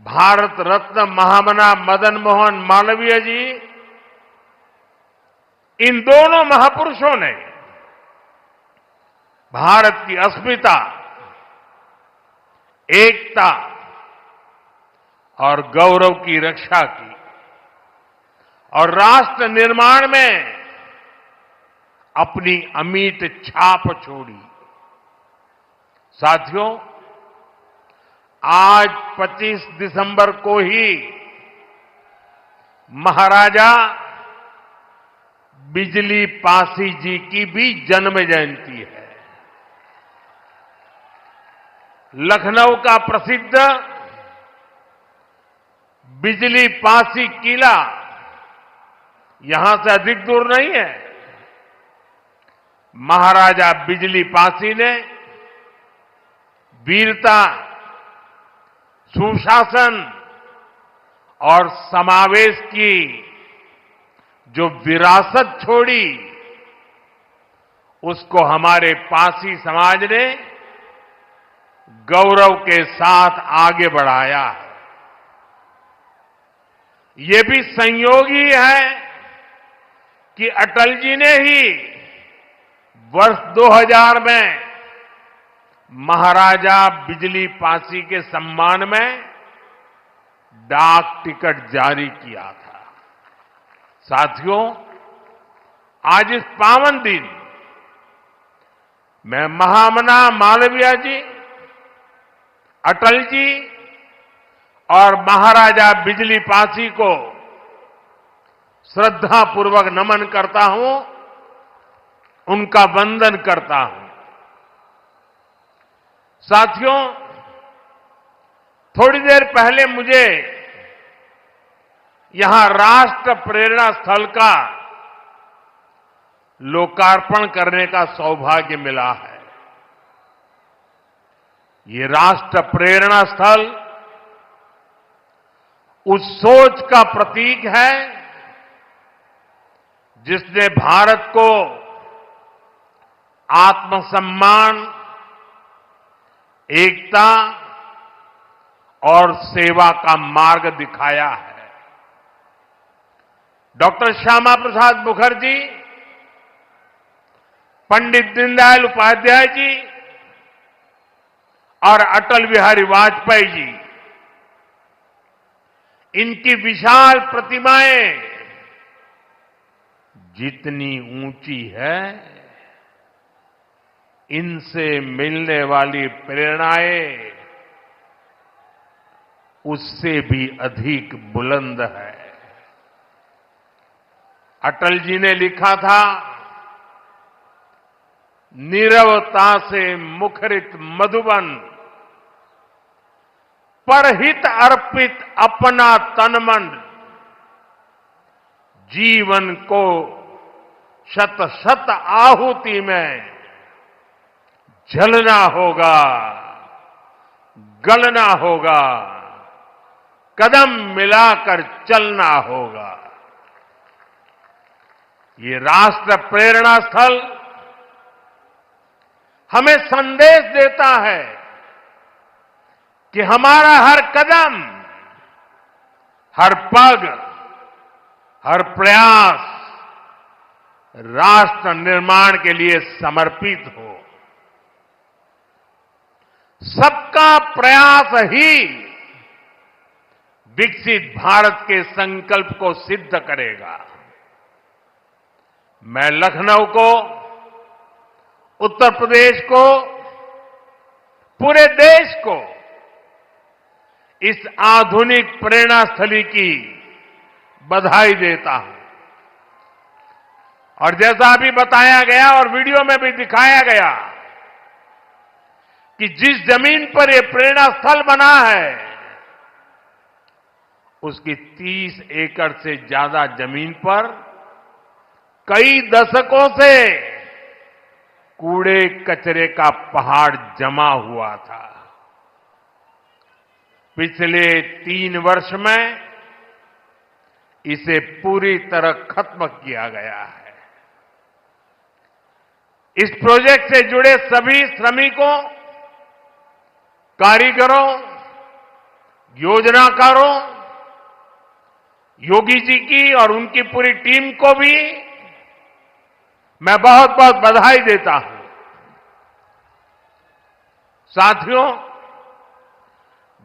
भारत रत्न महामना मदन मोहन मालवीय जी, इन दोनों महापुरुषों ने भारत की अस्मिता, एकता और गौरव की रक्षा की और राष्ट्र निर्माण में अपनी अमिट छाप छोड़ी। साथियों, आज 25 दिसंबर को ही महाराजा बिजली पासी जी की भी जन्म जयंती है। लखनऊ का प्रसिद्ध बिजली पासी किला यहां से अधिक दूर नहीं है। महाराजा बिजली पासी ने वीरता, सुशासन और समावेश की जो विरासत छोड़ी, उसको हमारे पासी समाज ने गौरव के साथ आगे बढ़ाया है। ये भी संयोग ही है कि अटल जी ने ही वर्ष 2000 में महाराजा बिजली पासी के सम्मान में डाक टिकट जारी किया था। साथियों, आज इस पावन दिन मैं महामना मालवीय जी, अटल जी और महाराजा बिजली पासी को श्रद्धापूर्वक नमन करता हूं, उनका वंदन करता हूं। साथियों, थोड़ी देर पहले मुझे यहां राष्ट्र प्रेरणा स्थल का लोकार्पण करने का सौभाग्य मिला है। ये राष्ट्र प्रेरणा स्थल उस सोच का प्रतीक है जिसने भारत को आत्मसम्मान, एकता और सेवा का मार्ग दिखाया है। डॉक्टर श्यामा प्रसाद मुखर्जी, पंडित दीनदयाल उपाध्याय जी और अटल बिहारी वाजपेयी जी, इनकी विशाल प्रतिमाएं जितनी ऊंची है, इनसे मिलने वाली प्रेरणाएं उससे भी अधिक बुलंद है। अटल जी ने लिखा था, नीरवता से मुखरित मधुबन, परहित अर्पित अपना तन मन, जीवन को शत शत आहुति में जलना होगा, गलना होगा, कदम मिलाकर चलना होगा। ये राष्ट्र प्रेरणा स्थल हमें संदेश देता है कि हमारा हर कदम, हर पग, हर प्रयास राष्ट्र निर्माण के लिए समर्पित हो। सबका प्रयास ही विकसित भारत के संकल्प को सिद्ध करेगा। मैं लखनऊ को, उत्तर प्रदेश को, पूरे देश को इस आधुनिक प्रेरणा स्थली की बधाई देता हूं। और जैसा अभी बताया गया और वीडियो में भी दिखाया गया कि जिस जमीन पर यह प्रेरणा स्थल बना है, उसकी 30 एकड़ से ज्यादा जमीन पर कई दशकों से कूड़े कचरे का पहाड़ जमा हुआ था। पिछले 3 वर्ष में इसे पूरी तरह खत्म किया गया है। इस प्रोजेक्ट से जुड़े सभी श्रमिकों, कारीगरों, योजनाकारों, योगी जी की और उनकी पूरी टीम को भी मैं बहुत बहुत बधाई देता हूं। साथियों,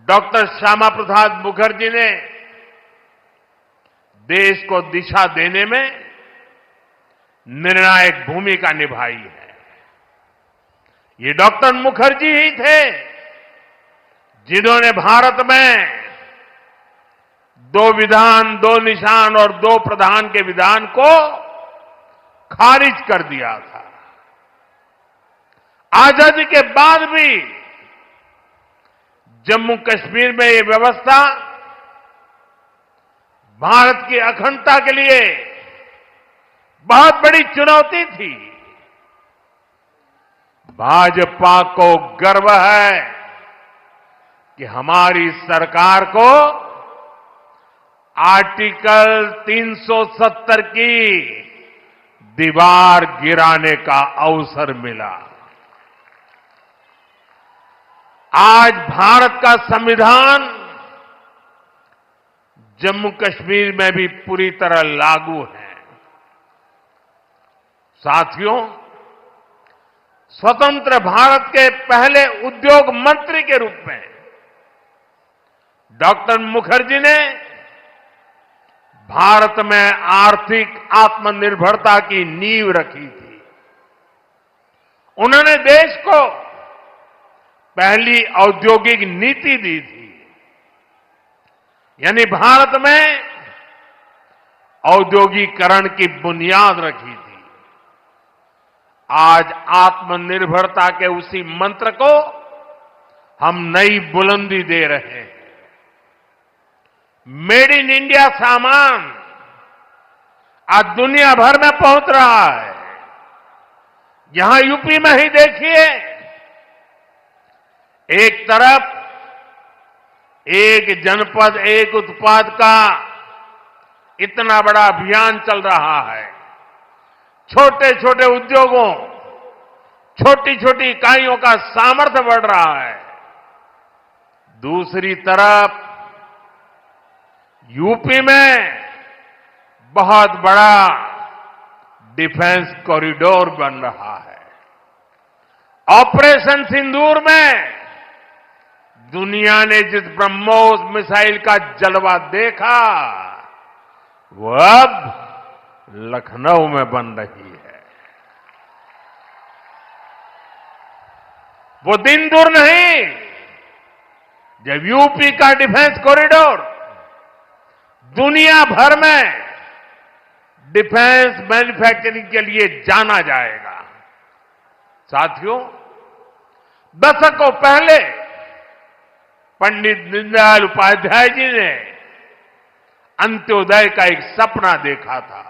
डॉक्टर श्यामा प्रसाद मुखर्जी ने देश को दिशा देने में निर्णायक भूमिका निभाई है। ये डॉक्टर मुखर्जी ही थे जिन्होंने भारत में 2 विधान, 2 निशान और 2 प्रधान के विधान को खारिज कर दिया था। आजादी के बाद भी जम्मू कश्मीर में ये व्यवस्था भारत की अखंडता के लिए बहुत बड़ी चुनौती थी। भाजपा को गर्व है कि हमारी सरकार को आर्टिकल 370 की दीवार गिराने का अवसर मिला। आज भारत का संविधान जम्मू कश्मीर में भी पूरी तरह लागू है। साथियों, स्वतंत्र भारत के पहले उद्योग मंत्री के रूप में डॉक्टर मुखर्जी ने भारत में आर्थिक आत्मनिर्भरता की नींव रखी थी। उन्होंने देश को पहली औद्योगिक नीति दी थी, यानी भारत में औद्योगिकरण की बुनियाद रखी थी। आज आत्मनिर्भरता के उसी मंत्र को हम नई बुलंदी दे रहे हैं। मेड इन इंडिया सामान आज दुनिया भर में पहुंच रहा है। यहां यूपी में ही देखिए, एक तरफ एक जनपद एक उत्पाद का इतना बड़ा अभियान चल रहा है। छोटे छोटे उद्योगों, छोटी छोटी इकाइयों का सामर्थ्य बढ़ रहा है। दूसरी तरफ यूपी में बहुत बड़ा डिफेंस कॉरिडोर बन रहा है। ऑपरेशन सिंदूर में दुनिया ने जिस ब्रह्मोस मिसाइल का जलवा देखा, वो अब लखनऊ में बन रही है। वो दिन दूर नहीं जब यूपी का डिफेंस कॉरिडोर दुनिया भर में डिफेंस मैन्युफैक्चरिंग के लिए जाना जाएगा। साथियों, दशकों पहले पंडित दीनदयाल उपाध्याय जी ने अंत्योदय का एक सपना देखा था।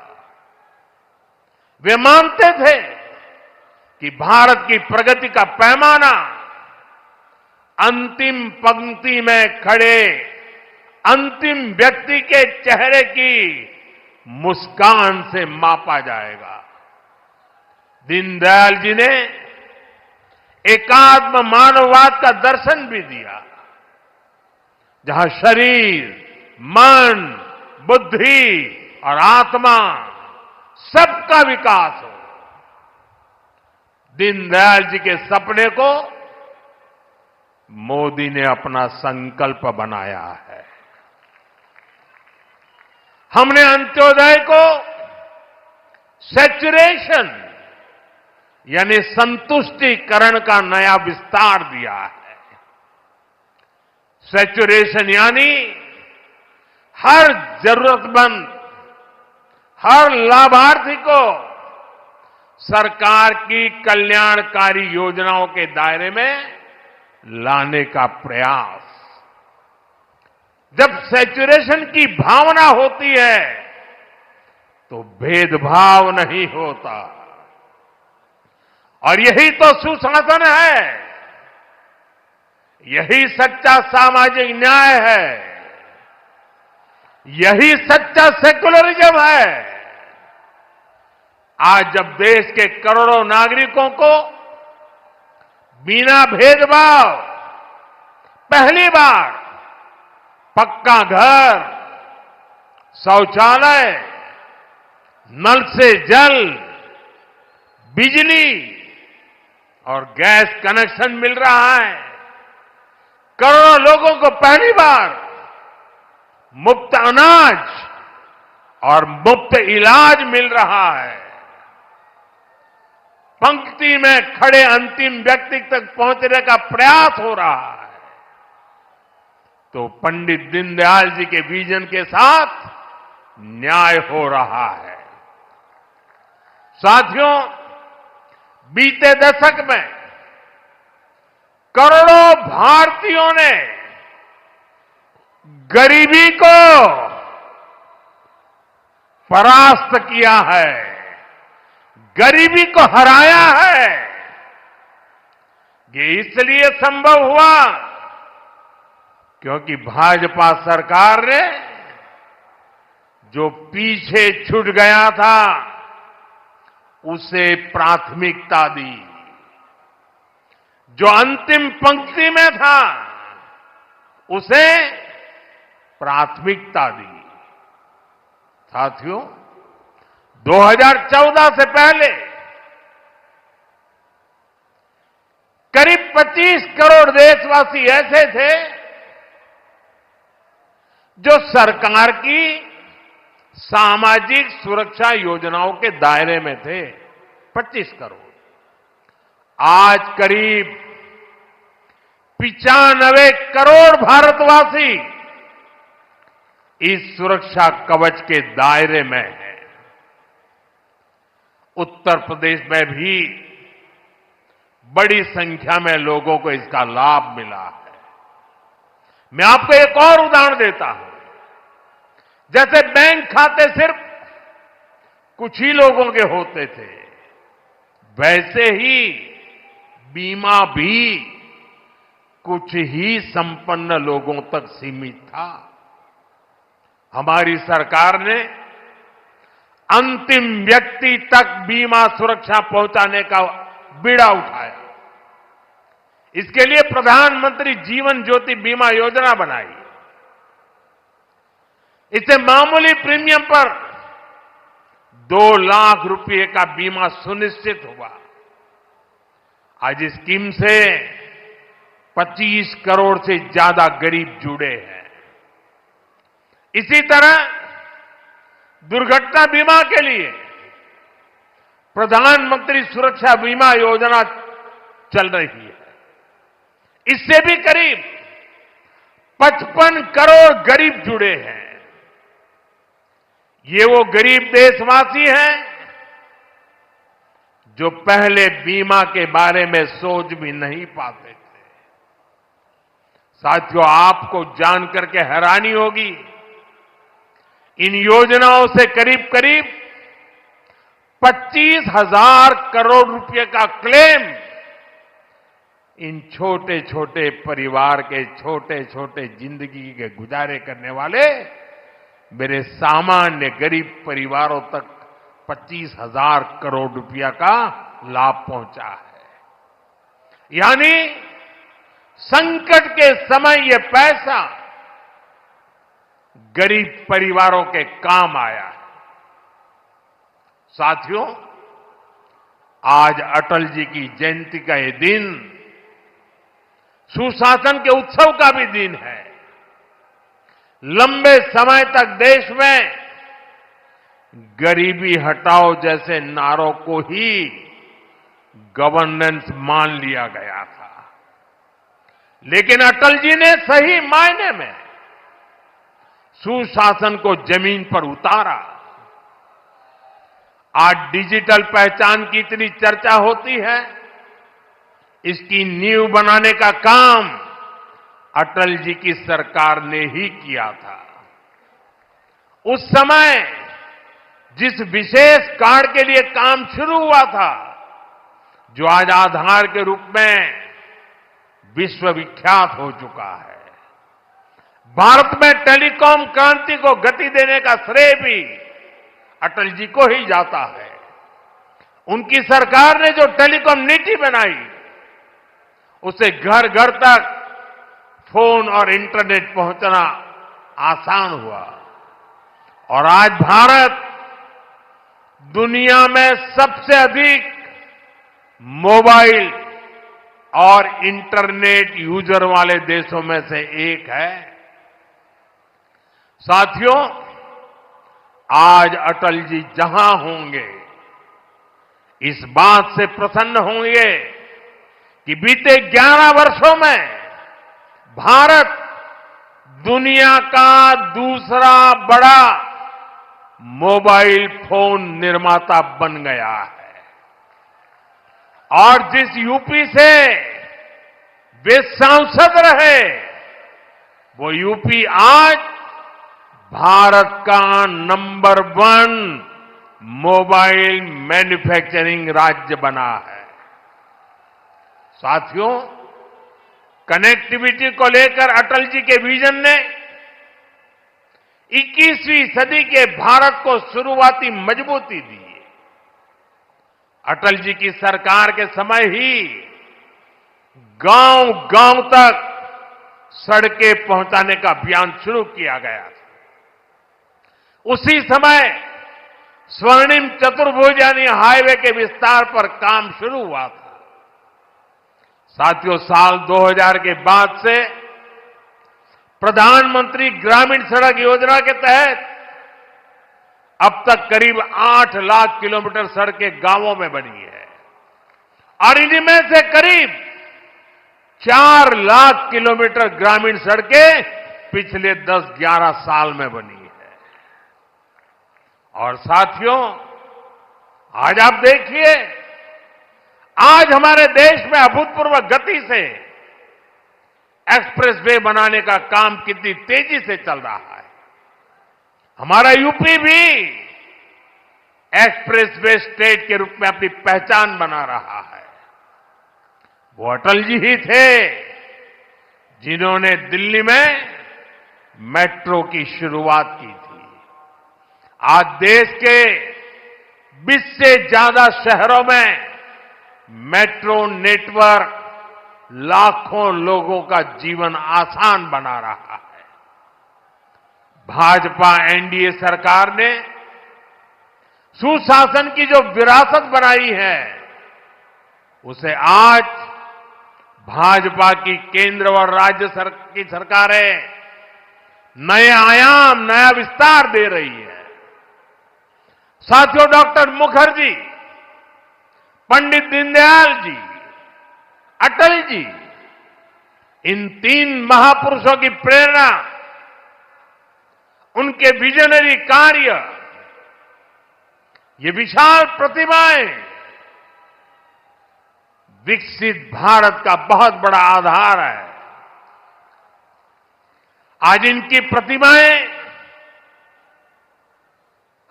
वे मानते थे कि भारत की प्रगति का पैमाना अंतिम पंक्ति में खड़े अंतिम व्यक्ति के चेहरे की मुस्कान से मापा जाएगा। दीनदयाल जी ने एकात्म मानववाद का दर्शन भी दिया, जहां शरीर, मन, बुद्धि और आत्मा सबका विकास हो। दीनदयाल जी के सपने को मोदी ने अपना संकल्प बनाया है। हमने अंत्योदय को सैचुरेशन यानी संतुष्टिकरण का नया विस्तार दिया है। सैचुरेशन यानी हर जरूरतमंद, हर लाभार्थी को सरकार की कल्याणकारी योजनाओं के दायरे में लाने का प्रयास। जब सैचुरेशन की भावना होती है तो भेदभाव नहीं होता, और यही तो सुशासन है, यही सच्चा सामाजिक न्याय है, यही सच्चा सेकुलरिज्म है। आज जब देश के करोड़ों नागरिकों को बिना भेदभाव पहली बार पक्का घर, शौचालय, नल से जल, बिजली और गैस कनेक्शन मिल रहा है, करोड़ों लोगों को पहली बार मुफ्त अनाज और मुफ्त इलाज मिल रहा है, पंक्ति में खड़े अंतिम व्यक्ति तक पहुंचने का प्रयास हो रहा है, तो पंडित दीनदयाल जी के विजन के साथ न्याय हो रहा है। साथियों, बीते दशक में करोड़ों भारतीयों ने गरीबी को परास्त किया है, गरीबी को हराया है। ये इसलिए संभव हुआ क्योंकि भाजपा सरकार ने जो पीछे छूट गया था उसे प्राथमिकता दी, जो अंतिम पंक्ति में था उसे प्राथमिकता दी। साथियों, 2014 से पहले करीब 25 करोड़ देशवासी ऐसे थे जो सरकार की सामाजिक सुरक्षा योजनाओं के दायरे में थे, 25 करोड़। आज करीब 95 करोड़ भारतवासी इस सुरक्षा कवच के दायरे में हैं। उत्तर प्रदेश में भी बड़ी संख्या में लोगों को इसका लाभ मिला है। मैं आपको एक और उदाहरण देता हूं। जैसे बैंक खाते सिर्फ कुछ ही लोगों के होते थे, वैसे ही बीमा भी कुछ ही संपन्न लोगों तक सीमित था। हमारी सरकार ने अंतिम व्यक्ति तक बीमा सुरक्षा पहुंचाने का बीड़ा उठाया। इसके लिए प्रधानमंत्री जीवन ज्योति बीमा योजना बनाई। इससे मामूली प्रीमियम पर 2 लाख रुपए का बीमा सुनिश्चित हुआ। आज इस स्कीम से 25 करोड़ से ज्यादा गरीब जुड़े हैं। इसी तरह दुर्घटना बीमा के लिए प्रधानमंत्री सुरक्षा बीमा योजना चल रही है। इससे भी करीब 55 करोड़ गरीब जुड़े हैं। ये वो गरीब देशवासी हैं जो पहले बीमा के बारे में सोच भी नहीं पाते थे। साथियों, आपको जानकर के हैरानी होगी, इन योजनाओं से करीब करीब 25,000 करोड़ रुपए का क्लेम इन छोटे छोटे परिवार के छोटे छोटे जिंदगी के गुजारे करने वाले मेरे सामान्य गरीब परिवारों तक 25,000 करोड़ रुपया का लाभ पहुंचा है। यानी संकट के समय ये पैसा गरीब परिवारों के काम आया है। साथियों, आज अटल जी की जयंती का ये दिन सुशासन के उत्सव का भी दिन है। लंबे समय तक देश में गरीबी हटाओ जैसे नारों को ही गवर्नेंस मान लिया गया था, लेकिन अटल जी ने सही मायने में सुशासन को जमीन पर उतारा। आज डिजिटल पहचान की इतनी चर्चा होती है, इसकी नींव बनाने का काम अटल जी की सरकार ने ही किया था। उस समय जिस विशेष कार्ड के लिए काम शुरू हुआ था, जो आज आधार के रूप में विश्वविख्यात हो चुका है, भारत में टेलीकॉम क्रांति को गति देने का श्रेय भी अटल जी को ही जाता है। उनकी सरकार ने जो टेलीकॉम नीति बनाई, उससे घर घर तक फोन और इंटरनेट पहुंचना आसान हुआ और आज भारत दुनिया में सबसे अधिक मोबाइल और इंटरनेट यूजर वाले देशों में से एक है। साथियों, आज अटल जी जहां होंगे, इस बात से प्रसन्न होंगे कि बीते 11 वर्षों में भारत दुनिया का दूसरा बड़ा मोबाइल फोन निर्माता बन गया है। और जिस यूपी से वे सांसद रहे, वो यूपी आज भारत का नंबर 1 मोबाइल मैन्युफैक्चरिंग राज्य बना है। साथियों, कनेक्टिविटी को लेकर अटल जी के विजन ने 21वीं सदी के भारत को शुरुआती मजबूती दी। अटल जी की सरकार के समय ही गांव गांव तक सड़कें पहुंचाने का अभियान शुरू किया गया था। उसी समय स्वर्णिम चतुर्भुज यानी हाईवे के विस्तार पर काम शुरू हुआ था। साथियों, साल 2000 के बाद से प्रधानमंत्री ग्रामीण सड़क योजना के तहत अब तक करीब 8 लाख किलोमीटर सड़कें गांवों में बनी है और इनमें से करीब 4 लाख किलोमीटर ग्रामीण सड़कें पिछले 10-11 साल में बनी है। और साथियों, आज आप देखिए, आज हमारे देश में अभूतपूर्व गति से एक्सप्रेसवे बनाने का काम कितनी तेजी से चल रहा है। हमारा यूपी भी एक्सप्रेसवे स्टेट के रूप में अपनी पहचान बना रहा है। वो अटल जी ही थे जिन्होंने दिल्ली में मेट्रो की शुरुआत की थी। आज देश के 20 से ज्यादा शहरों में मेट्रो नेटवर्क लाखों लोगों का जीवन आसान बना रहा है। भाजपा एनडीए सरकार ने सुशासन की जो विरासत बनाई है, उसे आज भाजपा की केंद्र और राज्य की सरकारें नए आयाम, नया विस्तार दे रही है। साथियों, डॉक्टर मुखर्जी, पंडित दीनदयाल जी, अटल जी, इन 3 महापुरुषों की प्रेरणा, उनके विजनरी कार्य, ये विशाल प्रतिभाएं विकसित भारत का बहुत बड़ा आधार है। आज इनकी प्रतिमाएं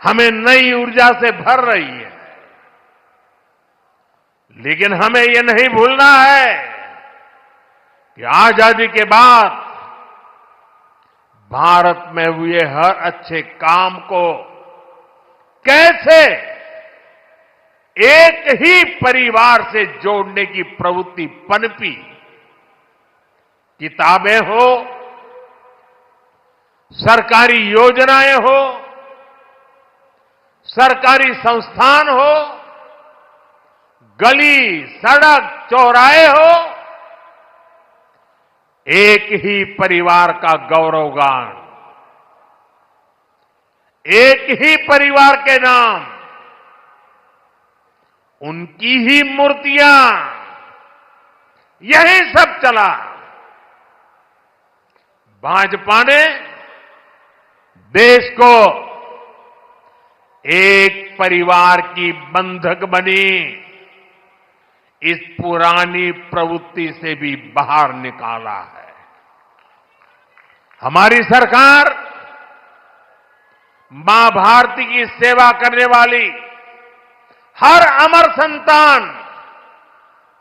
हमें नई ऊर्जा से भर रही है, लेकिन हमें यह नहीं भूलना है कि आजादी के बाद भारत में हुए हर अच्छे काम को कैसे एक ही परिवार से जोड़ने की प्रवृत्ति पनपी। किताबें हो, सरकारी योजनाएं हो, सरकारी संस्थान हो, गली, सड़क, चौराहे हो, एक ही परिवार का गौरवगान, एक ही परिवार के नाम, उनकी ही मूर्तियां, यही सब चला। भाजपा ने देश को एक परिवार की बंधक बनी इस पुरानी प्रवृत्ति से भी बाहर निकाला है। हमारी सरकार मां भारती की सेवा करने वाली हर अमर संतान,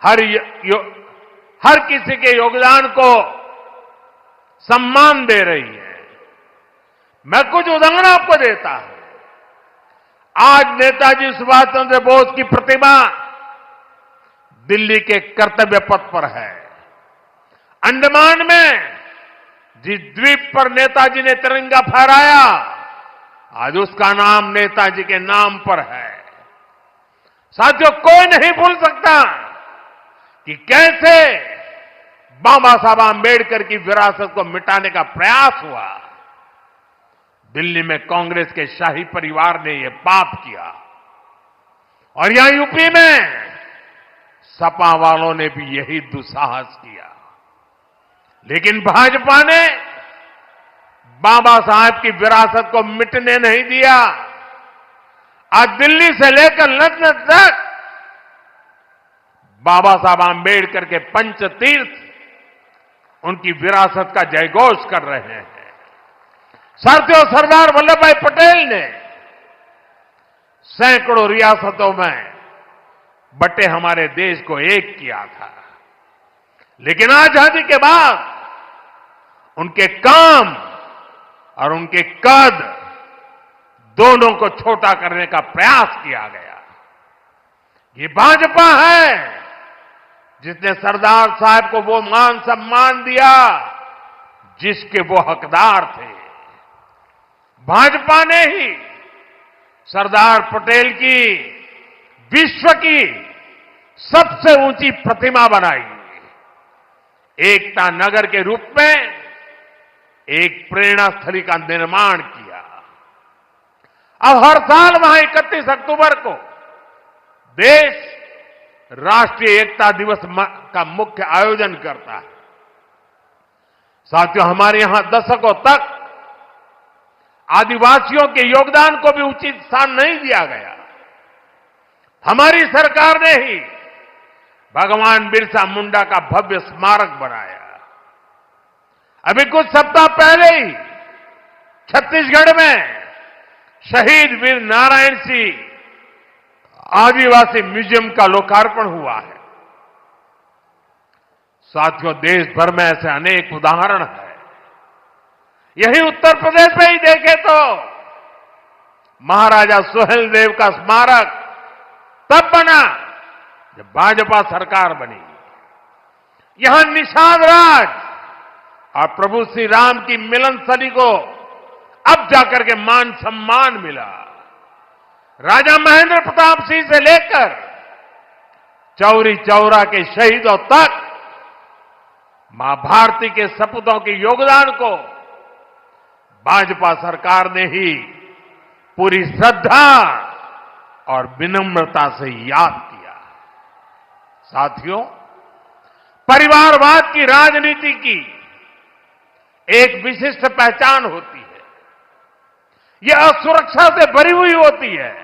हर किसी के योगदान को सम्मान दे रही है। मैं कुछ उदाहरण आपको देता हूं। आज नेताजी सुभाष चंद्र बोस की प्रतिमा दिल्ली के कर्तव्य पथ पर है। अंडमान में जिस द्वीप पर नेताजी ने तिरंगा फहराया, आज उसका नाम नेताजी के नाम पर है। साथियों, कोई नहीं भूल सकता कि कैसे बाबा साहब आंबेडकर की विरासत को मिटाने का प्रयास हुआ। दिल्ली में कांग्रेस के शाही परिवार ने यह पाप किया और यहां यूपी में सपा वालों ने भी यही दुस्साहस किया। लेकिन भाजपा ने बाबा साहब की विरासत को मिटने नहीं दिया। आज दिल्ली से लेकर लंदन तक बाबा साहब आंबेडकर के पंचतीर्थ उनकी विरासत का जयघोष कर रहे हैं। साथियों, सरदार वल्लभ भाई पटेल ने सैकड़ों रियासतों में बटे हमारे देश को एक किया था, लेकिन आजादी के बाद उनके काम और उनके कद दोनों को छोटा करने का प्रयास किया गया। ये भाजपा है जिसने सरदार साहब को वो मान सम्मान दिया जिसके वो हकदार थे। भाजपा ने ही सरदार पटेल की विश्व की सबसे ऊंची प्रतिमा बनाई, एकता नगर के रूप में एक प्रेरणा स्थली का निर्माण किया। अब हर साल वहां 31 अक्टूबर को देश राष्ट्रीय एकता दिवस का मुख्य आयोजन करता है। साथियों, हमारे यहां दशकों तक आदिवासियों के योगदान को भी उचित स्थान नहीं दिया गया। हमारी सरकार ने ही भगवान बिरसा मुंडा का भव्य स्मारक बनाया। अभी कुछ सप्ताह पहले ही छत्तीसगढ़ में शहीद वीर नारायण सिंह आदिवासी म्यूजियम का लोकार्पण हुआ है। साथियों, देश भर में ऐसे अनेक उदाहरण हैं। यही उत्तर प्रदेश में ही देखें तो महाराजा सुहेलदेव का स्मारक तब बना जब भाजपा सरकार बनी। यहां निषाद राज और प्रभु श्री राम की मिलन स्थली को अब जाकर के मान सम्मान मिला। राजा महेंद्र प्रताप सिंह से लेकर चौरी चौरा के शहीदों तक मां भारती के सपूतों के योगदान को भाजपा सरकार ने ही पूरी श्रद्धा और विनम्रता से याद किया। साथियों, परिवारवाद की राजनीति की एक विशिष्ट पहचान होती है। यह असुरक्षा से भरी हुई होती है।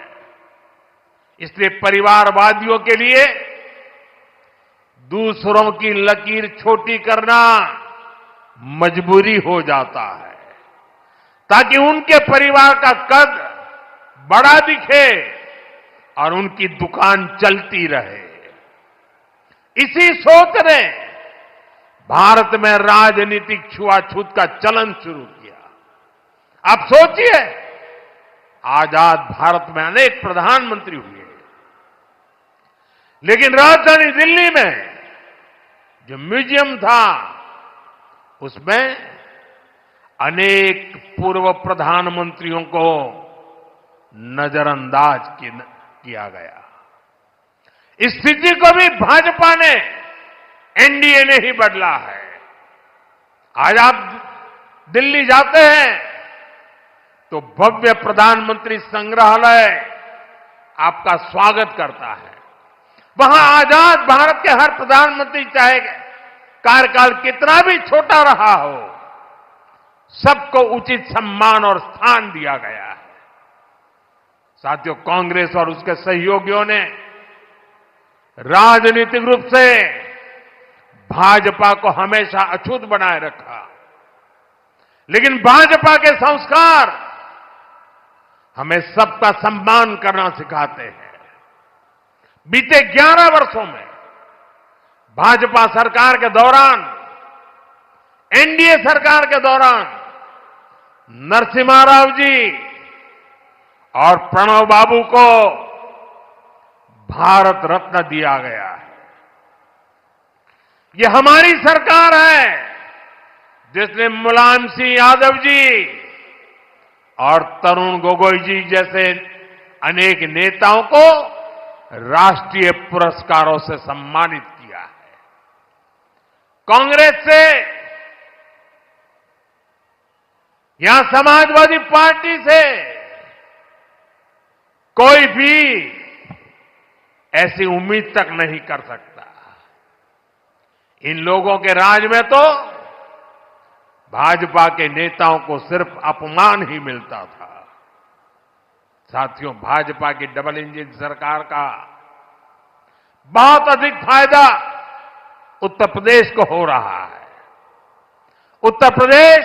इसलिए परिवारवादियों के लिए दूसरों की लकीर छोटी करना मजबूरी हो जाता है, ताकि उनके परिवार का कद बड़ा दिखे और उनकी दुकान चलती रहे। इसी सोच ने भारत में राजनीतिक छुआछूत का चलन शुरू किया। आप सोचिए, आजाद भारत में अनेक प्रधानमंत्री हुए, लेकिन राजधानी दिल्ली में जो म्यूजियम था उसमें अनेक पूर्व प्रधानमंत्रियों को नजरअंदाज किया गया। इस स्थिति को भी भाजपा ने, एनडीए ने ही बदला है। आज आप दिल्ली जाते हैं तो भव्य प्रधानमंत्री संग्रहालय आपका स्वागत करता है। वहां आजाद भारत के हर प्रधानमंत्री, चाहे कार्यकाल कितना भी छोटा रहा हो, सबको उचित सम्मान और स्थान दिया गया है। साथियों, कांग्रेस और उसके सहयोगियों ने राजनीतिक रूप से भाजपा को हमेशा अछूत बनाए रखा, लेकिन भाजपा के संस्कार हमें सबका सम्मान करना सिखाते हैं। बीते 11 वर्षों में भाजपा सरकार के दौरान, एनडीए सरकार के दौरान नरसिम्हा राव जी और प्रणब बाबू को भारत रत्न दिया गया है। ये हमारी सरकार है जिसने मुलायम सिंह यादव जी और तरुण गोगोई जी जैसे अनेक नेताओं को राष्ट्रीय पुरस्कारों से सम्मानित किया है। कांग्रेस से यहां समाजवादी पार्टी से कोई भी ऐसी उम्मीद तक नहीं कर सकता। इन लोगों के राज में तो भाजपा के नेताओं को सिर्फ अपमान ही मिलता था। साथियों, भाजपा की डबल इंजन सरकार का बहुत अधिक फायदा उत्तर प्रदेश को हो रहा है। उत्तर प्रदेश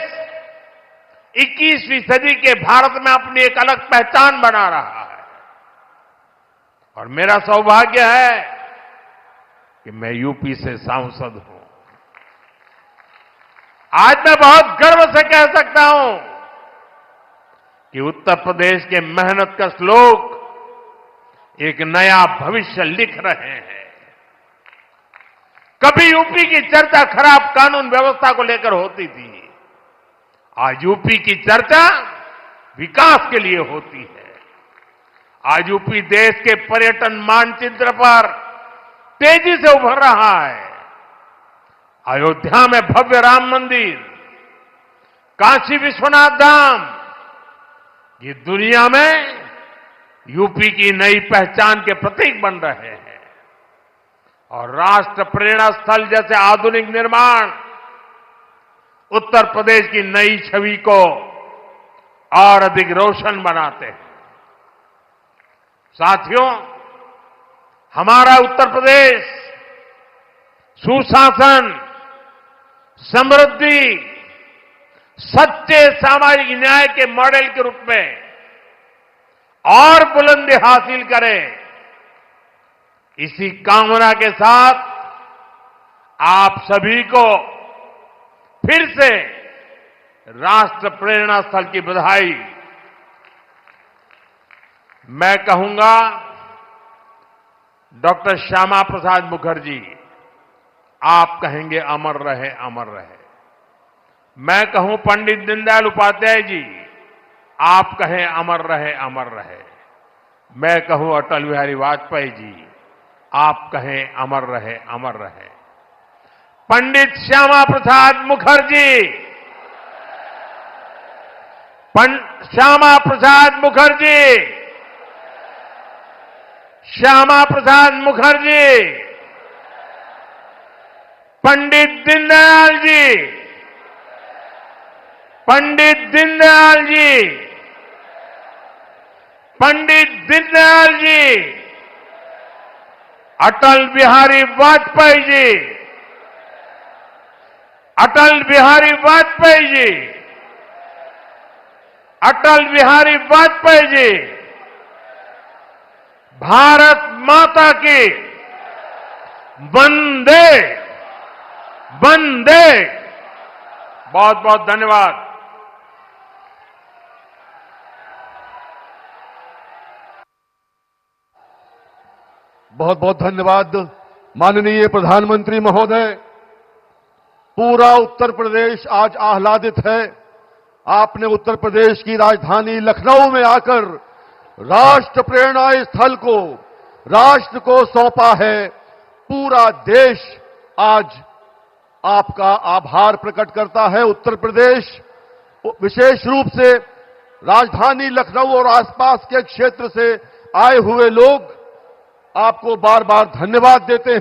21वीं सदी के भारत में अपनी एक अलग पहचान बना रहा है और मेरा सौभाग्य है कि मैं यूपी से सांसद हूं। आज मैं बहुत गर्व से कह सकता हूं कि उत्तर प्रदेश के मेहनतकश लोग एक नया भविष्य लिख रहे हैं। कभी यूपी की चर्चा खराब कानून व्यवस्था को लेकर होती थी, आज यूपी की चर्चा विकास के लिए होती है। आज यूपी देश के पर्यटन मानचित्र पर तेजी से उभर रहा है। अयोध्या में भव्य राम मंदिर, काशी विश्वनाथ धाम, ये दुनिया में यूपी की नई पहचान के प्रतीक बन रहे हैं और राष्ट्र प्रेरणा स्थल जैसे आधुनिक निर्माण उत्तर प्रदेश की नई छवि को और अधिक रोशन बनाते हैं। साथियों, हमारा उत्तर प्रदेश सुशासन, समृद्धि, सच्चे सामाजिक न्याय के मॉडल के रूप में और बुलंदी हासिल करे, इसी कामना के साथ आप सभी को फिर से राष्ट्र प्रेरणा स्थल की बधाई। मैं कहूंगा, डॉक्टर श्यामा प्रसाद मुखर्जी, आप कहेंगे अमर रहे, अमर रहे। मैं कहूं पंडित दीनदयाल उपाध्याय जी, आप कहें अमर रहे, अमर रहे। मैं कहूं अटल बिहारी वाजपेयी जी, आप कहें अमर रहे, अमर रहे। पंडित श्यामा प्रसाद मुखर्जी, श्यामा प्रसाद मुखर्जी, श्यामा प्रसाद मुखर्जी, पंडित दीनदयाल जी, पंडित दीनदयाल जी, पंडित दीनदयाल जी, अटल बिहारी वाजपेयी जी, अटल बिहारी वाजपेयी जी, अटल बिहारी वाजपेयी जी, भारत माता की वंदे वंदे। बहुत बहुत धन्यवाद। बहुत बहुत धन्यवाद माननीय प्रधानमंत्री महोदय। पूरा उत्तर प्रदेश आज आह्लादित है। आपने उत्तर प्रदेश की राजधानी लखनऊ में आकर राष्ट्र प्रेरणा स्थल को राष्ट्र को सौंपा है। पूरा देश आज आपका आभार प्रकट करता है। उत्तर प्रदेश, विशेष रूप से राजधानी लखनऊ और आसपास के क्षेत्र से आए हुए लोग आपको बार बार धन्यवाद देते हैं।